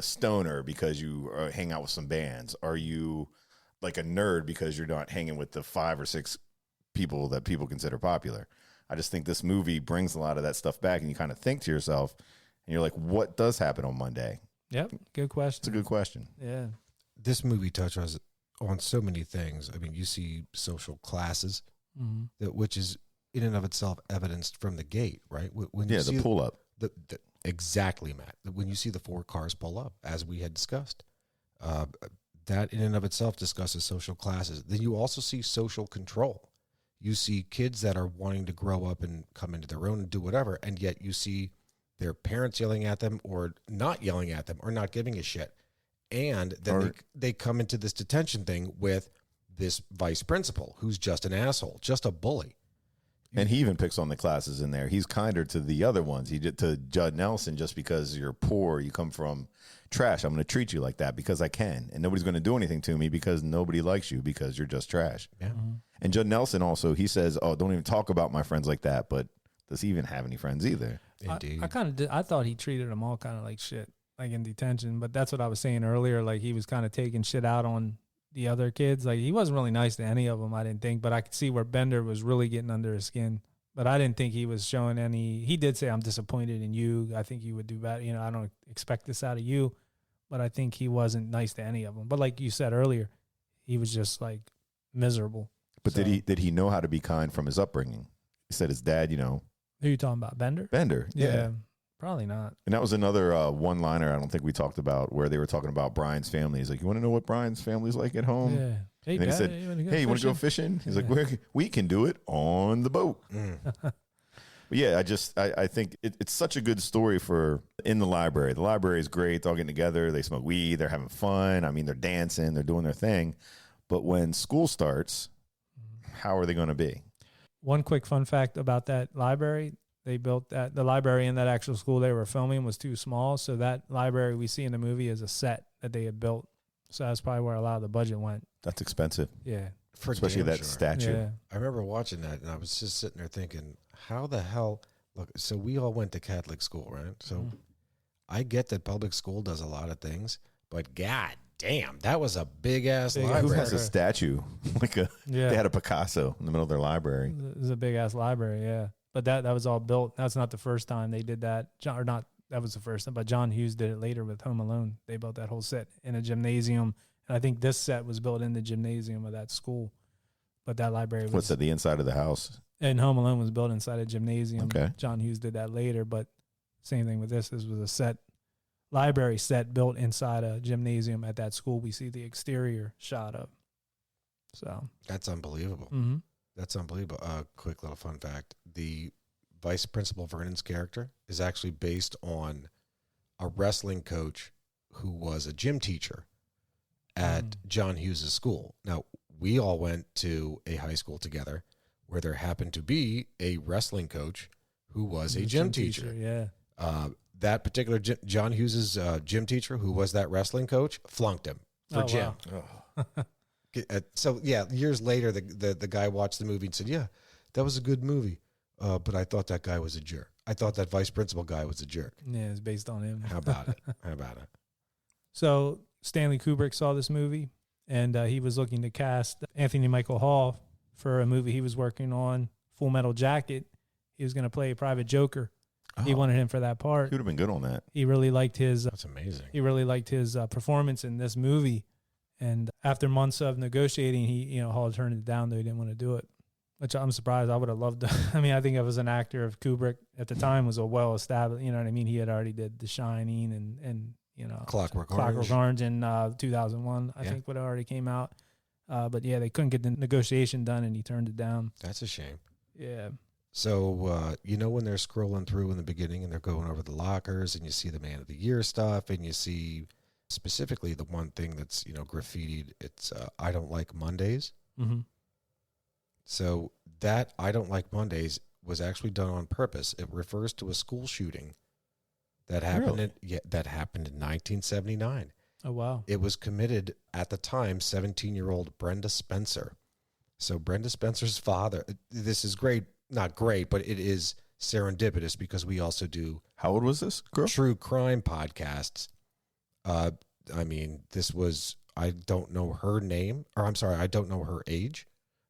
stoner because you hang out with some bands? Are you like a nerd because you're not hanging with the 5 or 6 people that people consider popular? I just think this movie brings a lot of that stuff back, and you kind of think to yourself, and you're like, what does happen on Monday? Yep. Good question. It's a good question. Yeah. This movie touches on so many things. I mean, you see social classes, which is in and of itself evidenced from the gate, right? When you see the pull up. Exactly, Matt. When you see the 4 cars pull up, as we had discussed, that in and of itself discusses social classes. Then you also see social control. You see kids that are wanting to grow up and come into their own and do whatever, and yet you see their parents yelling at them or not yelling at them or not giving a shit. And then they come into this detention thing with this vice principal who's just an asshole, just a bully. And he even picks on the classes in there. He's kinder to the other ones. He did to Judd Nelson, just because you're poor, you come from trash, I'm going to treat you like that because I can. And nobody's going to do anything to me because nobody likes you because you're just trash. Yeah. Mm-hmm. And Judd Nelson also, he says, oh, don't even talk about my friends like that. But does he even have any friends either? Indeed. I thought he treated them all kind of like shit, like in detention. But that's what I was saying earlier. Like he was kind of taking shit out on the other kids. Like he wasn't really nice to any of them, I didn't think. But I could see where Bender was really getting under his skin. But I didn't think he was showing any. He did say, I'm disappointed in you. I think you would do better. I don't expect this out of you. But I think he wasn't nice to any of them. But like you said earlier, he was just like miserable. But did he know how to be kind from his upbringing? He said his dad, Who are you talking about, Bender? Bender, yeah. Probably not. And that was another one-liner I don't think we talked about, where they were talking about Brian's family. He's like, you want to know what Brian's family's like at home? Yeah. Hey, and then he said, hey, you want to go fishing? He's like, we can do it on the boat. But yeah, I think it's such a good story for in the library. The library is great. They're all getting together. They smoke weed. They're having fun. I mean, they're dancing. They're doing their thing. But when school starts, how are they going to be? One quick fun fact about that library, They built that, the library in that actual school they were filming was too small. So that library we see in the movie is a set that they had built. So that's probably where a lot of the budget went. That's expensive. Yeah. For Especially damn that sure. statue. Yeah. I remember watching that, and I was just sitting there thinking, how the hell? Look, so we all went to Catholic school, right? So I get that public school does a lot of things, but god damn, that was a big ass Big- library. Who has a statue? Yeah. They had a Picasso in the middle of their library. It was a big ass library. Yeah. But that was all built. That's not the first time they did that. That was the first time, but John Hughes did it later with Home Alone. They built that whole set in a gymnasium. And I think this set was built in the gymnasium of that school. But that library was. What's that? The inside of the house? And Home Alone was built inside a gymnasium. Okay. John Hughes did that later, but same thing with this. This was a library set built inside a gymnasium at that school. We see the exterior shot of. So That's unbelievable. mm-hmm. That's unbelievable. Quick little fun fact: the vice principal Vernon's character is actually based on a wrestling coach who was a gym teacher at John Hughes' school. Now, we all went to a high school together where there happened to be a wrestling coach who was a gym teacher. Yeah. That particular John Hughes' gym teacher, who was that wrestling coach, flunked him for gym. Wow. So yeah, years later, the guy watched the movie and said, "Yeah, that was a good movie, but I thought that guy was a jerk. I thought that vice principal guy was a jerk." Yeah, it's based on him. How about it? How about it? So Stanley Kubrick saw this movie, and he was looking to cast Anthony Michael Hall for a movie he was working on, Full Metal Jacket. He was going to play Private Joker. He wanted him for that part. He would have been good on that. He really liked his. That's amazing. He really liked his performance in this movie, and after months of negotiating, Hall turned it down. Though he didn't want to do it, which I'm surprised. I would have loved to. I mean, I think I was an actor of Kubrick at the time was a well established. You know what I mean? He had already did The Shining and Clockwork Orange in 2001. I Yeah. think what already came out. But yeah, they couldn't get the negotiation done, and he turned it down. That's a shame. Yeah. So, when they're scrolling through in the beginning and they're going over the lockers and you see the Man of the Year stuff and you see specifically the one thing that's, graffitied, it's I don't like Mondays. Mm-hmm. So that I don't like Mondays was actually done on purpose. It refers to a school shooting that happened that happened in 1979. Oh, wow. It was committed at the time 17-year-old Brenda Spencer. So Brenda Spencer's father, this is great. Not great, but it is serendipitous because we also do How old was this girl? true crime podcasts. This was, I don't know her name, or I'm sorry, I don't know her age,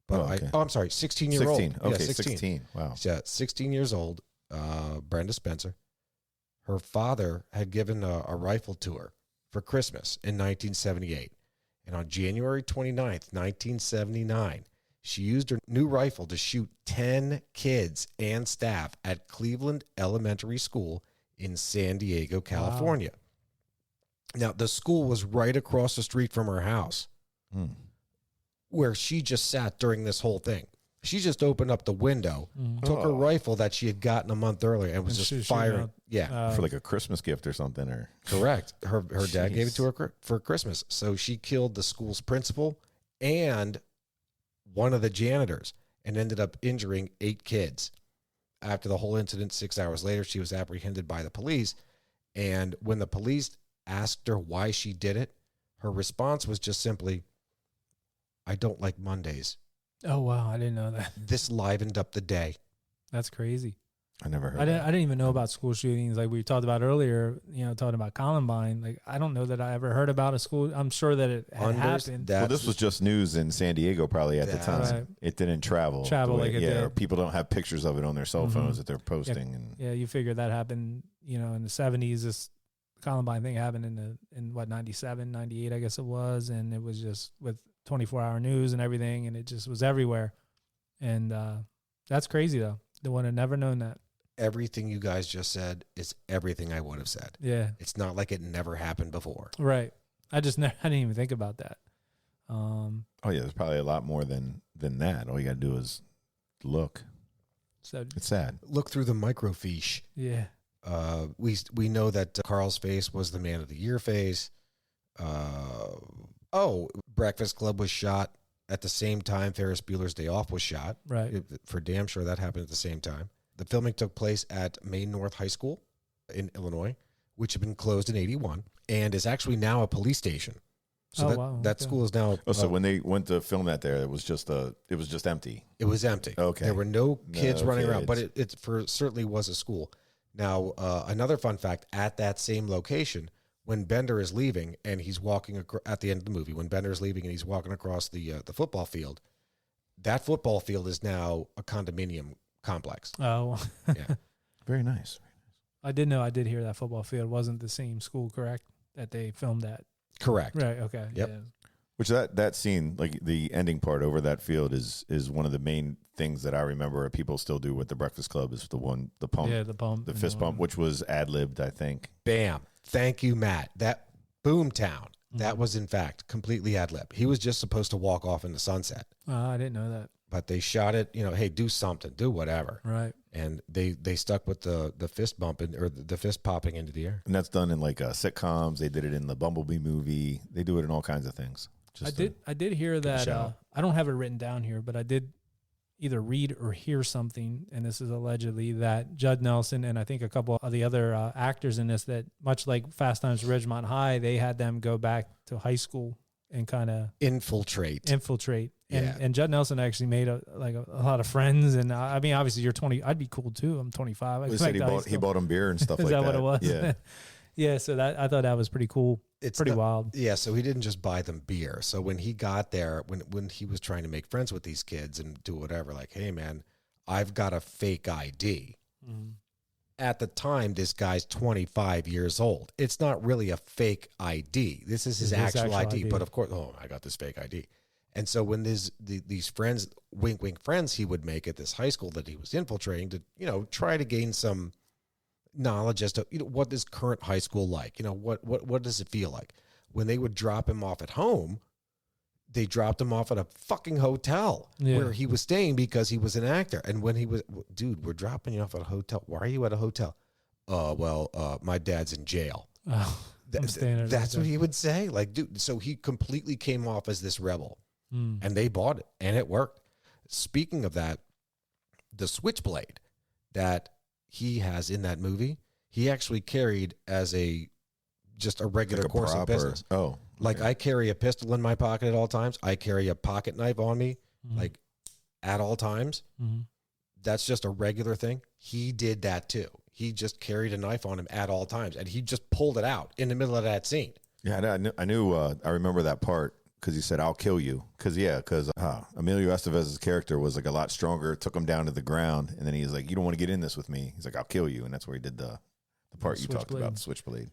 but I'm sorry, 16-year-old. 16. Okay, Yeah, 16. Wow. Yeah, 16 years old, Brenda Spencer. Her father had given a rifle to her for Christmas in 1978. And on January 29th, 1979, she used her new rifle to shoot 10 kids and staff at Cleveland Elementary School in San Diego, California. Wow. Now, the school was right across the street from her house where she just sat during this whole thing. She just opened up the window, took her rifle that she had gotten a month earlier and was just firing. Yeah. For like a Christmas gift or something. Or Correct. Her dad gave it to her for Christmas. So she killed the school's principal and one of the janitors and ended up injuring 8 kids. After the whole incident, 6 hours later, she was apprehended by the police. And when the police asked her why she did it, her response was just simply, "I don't like Mondays." Oh, wow. I didn't know that. This livened up the day. That's crazy. I never heard I that. didn't even know about school shootings. Like we talked about earlier, talking about Columbine. Like I don't know that I ever heard about a school. I'm sure that it had happened. Well, this was just news in San Diego probably at the time. Right. It didn't travel. Travel the way- like it yeah, did. or people don't have pictures of it on their cell phones that they're posting. And Yeah, you figure that happened, in the 70s. This Columbine thing happened in 97, 98, I guess it was. And it was just with 24-hour news and everything. And it just was everywhere. And that's crazy, though. The one had never known that. Everything you guys just said is everything I would have said. Yeah. It's not like it never happened before. Right. I didn't even think about that. oh yeah, there's probably a lot more than that. All you got to do is look. So It's sad. Look through the microfiche. yeah. We know that Carl's face was the Man of the Year face. Breakfast Club was shot at the same time Ferris Bueller's Day Off was shot. Right. For damn sure that happened at the same time. The filming took place at Maine North High School in Illinois, which had been closed in 81 and is actually now a police station. So that school is now. Oh, so when they went to film that there, it was just empty. It was empty. Okay. There were no kids running around, but it certainly was a school. Now, another fun fact, at that same location, when Bender is leaving and he's walking at the end of the movie, when Bender is leaving and he's walking across the football field, that football field is now a condominium complex. Oh, yeah. Very nice. I did hear that football field wasn't the same school, correct? That they filmed at. Correct. Right. Okay. Yep. Yeah. Which that scene, like the ending part over that field, is one of the main things that I remember people still do with the Breakfast Club is the pump. Yeah, the pump. The fist pump, which was ad-libbed, I think. Bam. Thank you, Matt. That Boomtown, that was in fact completely ad-lib. He was just supposed to walk off in the sunset. I didn't know that. But they shot it, hey, do something, do whatever. Right. And they stuck with the fist bumping or the fist popping into the air. And that's done in like sitcoms. They did it in the Bumblebee movie. They do it in all kinds of things. I did hear that. I don't have it written down here, but I did either read or hear something, and this is allegedly that Judd Nelson and I think a couple of the other actors in this, that much like Fast Times at Ridgemont High, they had them go back to high school and kind of infiltrate. And Judd Nelson actually made a lot of friends. And I mean, obviously you're 20. I'd be cool too. I'm 25. He bought him beer and stuff like that. Is that what it was? Yeah. Yeah. So I thought that was pretty cool. It's pretty wild. Yeah. So he didn't just buy them beer. So when he got there, when he was trying to make friends with these kids and do whatever, like, hey man, I've got a fake ID. Mm-hmm. At the time, this guy's 25 years old. It's not really a fake ID. This is his actual ID. But of course, I got this fake ID. And so when these friends, wink, wink friends he would make at this high school that he was infiltrating to, try to gain some knowledge as to, what is current high school like? What does it feel like? When they would drop him off at home, they dropped him off at a fucking hotel where he was staying because he was an actor. And when he was, dude, we're dropping you off at a hotel. Why are you at a hotel? My dad's in jail. Oh, that's what he would say. Like, dude, so he completely came off as this rebel. And they bought it, and it worked. Speaking of that, the switchblade that he has in that movie, he actually carried as just a regular course of business. Oh, like I carry a pistol in my pocket at all times. I carry a pocket knife on me, like at all times. Mm-hmm. That's just a regular thing. He did that too. He just carried a knife on him at all times, and he just pulled it out in the middle of that scene. Yeah, I remember that part. Because he said, "I'll kill you." Because Emilio Estevez's character was like a lot stronger. Took him down to the ground, and then he's like, "You don't want to get in this with me." He's like, "I'll kill you," and that's where he did the part you talked about, the switchblade.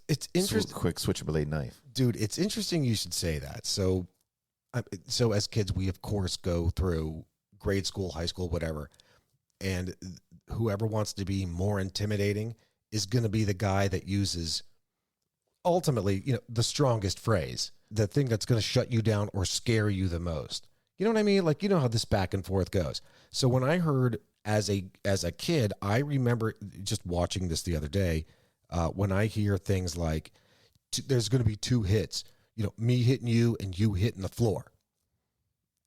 It's interesting. Quick switchblade knife, dude. It's interesting you should say that. So as kids, we of course go through grade school, high school, whatever, and whoever wants to be more intimidating is going to be the guy that uses ultimately, the strongest phrase. The thing that's going to shut you down or scare you the most. You know what I mean? Like, how this back and forth goes. So when I heard as a kid, I remember just watching this the other day, when I hear things like, there's going to be 2 hits, me hitting you and you hitting the floor.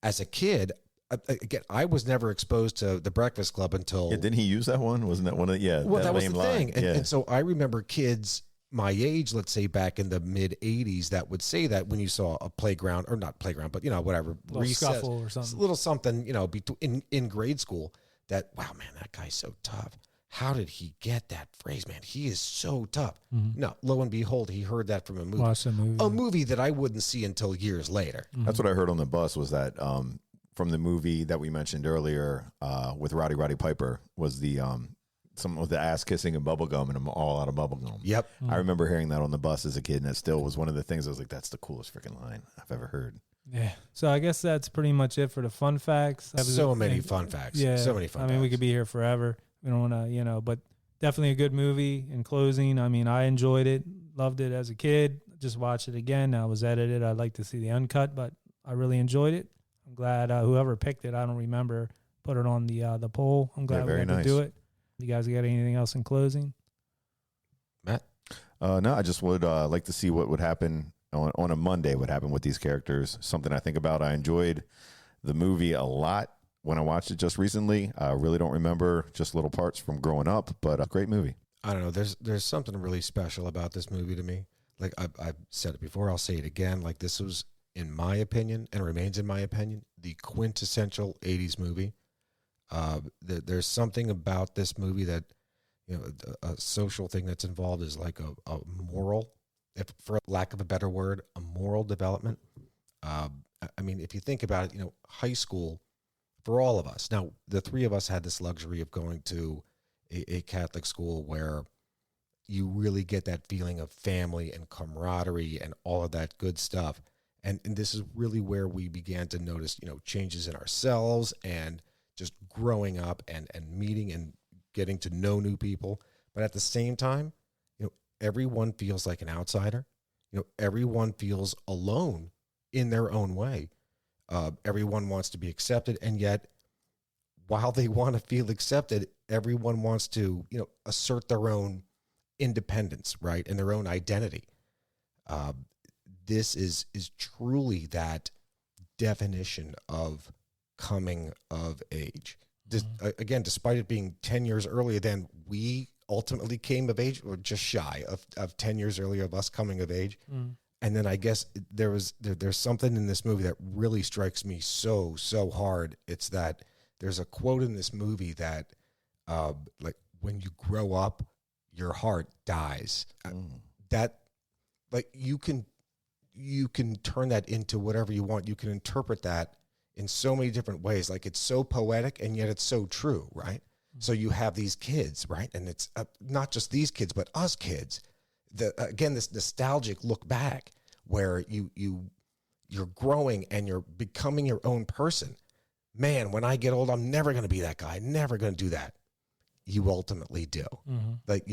As a kid, again, I was never exposed to the Breakfast Club until... Yeah, didn't he use that one? Wasn't that one of... Yeah, well, that was the line. thing. And so I remember kids... my age, let's say back in the mid 80s, that would say that when you saw a playground, or not playground, but whatever, recess or something, a little something, in grade school, that, wow, man, that guy's so tough. How did he get that phrase, man? He is so tough. Mm-hmm. No, lo and behold, he heard that from a movie. A movie that I wouldn't see until years later. Mm-hmm. That's what I heard on the bus was that from the movie that we mentioned earlier with Roddy Piper was the some of the ass kissing and bubble gum, and I'm all out of bubble gum. Yep. I remember hearing that on the bus as a kid, and it still was one of the things I was like, that's the coolest freaking line I've ever heard. Yeah. So I guess that's pretty much it for the fun facts. So many fun facts. Yeah. So many fun facts. I mean, we could be here forever. We don't want to, but definitely a good movie. In closing, I mean, I enjoyed it, loved it as a kid. Just watched it again. I was edited. I'd like to see the uncut, but I really enjoyed it. I'm glad whoever picked it, I don't remember, put it on the poll. I'm glad we had to do it. You guys got anything else in closing? Matt? No, I just would like to see what would happen on a Monday, what happened with these characters. Something I think about. I enjoyed the movie a lot when I watched it just recently. I really don't remember just little parts from growing up, but a great movie. I don't know. There's something really special about this movie to me. Like I've said it before, I'll say it again. Like this was, in my opinion, and remains in my opinion, the quintessential 80s movie. There's something about this movie that, you know, a social thing that's involved is like a moral, if for lack of a better word, a moral development. I mean, if you think about it, you know, high school for all of us. Now, the three of us had this luxury of going to a Catholic school where you really get that feeling of family and camaraderie and all of that good stuff. And this is really where we began to notice, you know, changes in ourselves and just growing up and meeting and getting to know new people. But at the same time, you know, everyone feels like an outsider. You know, everyone feels alone in their own way. Everyone wants to be accepted. And yet, while they want to feel accepted, everyone wants to, you know, assert their own independence, right? And their own identity. This is truly that definition of coming of age. Again, despite it being 10 years earlier than we ultimately came of age, or just shy of 10 years earlier of us coming of age. And then I guess there's something in this movie that really strikes me so hard. It's that there's a quote in this movie that, like, when you grow up, your heart dies. That, like, you can turn that into whatever you want. You can interpret that in so many different ways. Like, it's so poetic and yet it's so true, right? So you have these kids, right? And it's not just these kids, but us kids. Again, this nostalgic look back where you're growing and you're becoming your own person. Man, when I get old, I'm never going to be that guy. Never going to do that. You ultimately do. Like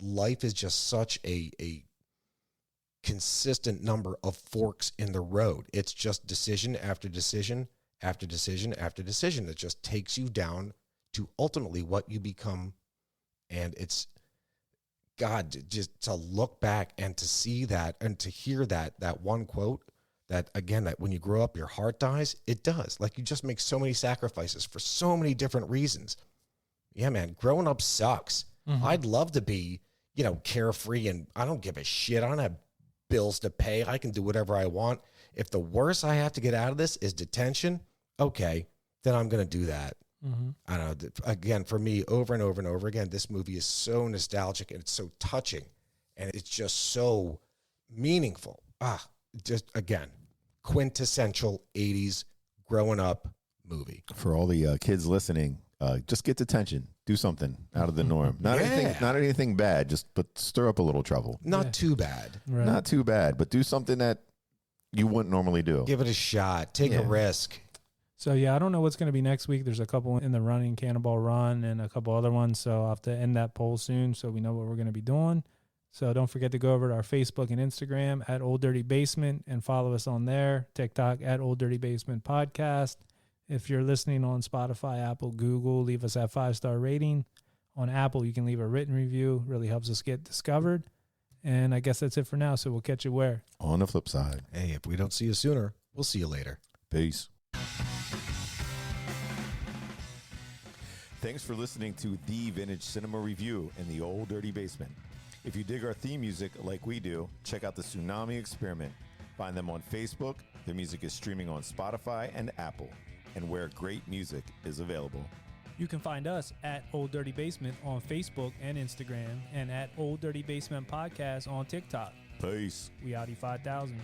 life is just such a consistent number of forks in the road. It's just decision after decision after decision after decision that just takes you down to ultimately what you become. And it's, God, just to look back and to see that and to hear that one quote, that again, that when you grow up, your heart dies. It does. Like, you just make so many sacrifices for so many different reasons. Yeah, man, growing up sucks. I'd love to be, you know, carefree and I don't give a shit. I don't have bills to pay. I can do whatever I want. If the worst I have to get out of this is detention, okay, then I'm going to do that. I don't know. Again, for me, over and over and over again, this movie is so nostalgic and it's so touching and it's just so meaningful. Just again, quintessential 80s growing up movie. For all the kids listening, just get detention. Do something out of the norm. Not anything bad, but stir up a little trouble. Not too bad. Right. Not too bad, but do something that you wouldn't normally do. Give it a shot. Take a risk. So, yeah, I don't know what's going to be next week. There's a couple in the running, Cannonball Run, and a couple other ones. So I'll have to end that poll soon so we know what we're going to be doing. So don't forget to go over to our Facebook and Instagram at Old Dirty Basement and follow us on there. TikTok at Old Dirty Basement Podcast. If you're listening on Spotify, Apple, Google, leave us that 5-star rating. On Apple, you can leave a written review. Really helps us get discovered. And I guess that's it for now. So we'll catch you where? On the flip side. Hey, if we don't see you sooner, we'll see you later. Peace. Thanks for listening to The Vintage Cinema Review in the Old Dirty Basement. If you dig our theme music like we do, check out the Tsunami Experiment. Find them on Facebook. Their music is streaming on Spotify and Apple, and where great music is available. You can find us at Old Dirty Basement on Facebook and Instagram, and at Old Dirty Basement Podcast on TikTok. Peace. We Audi 5000.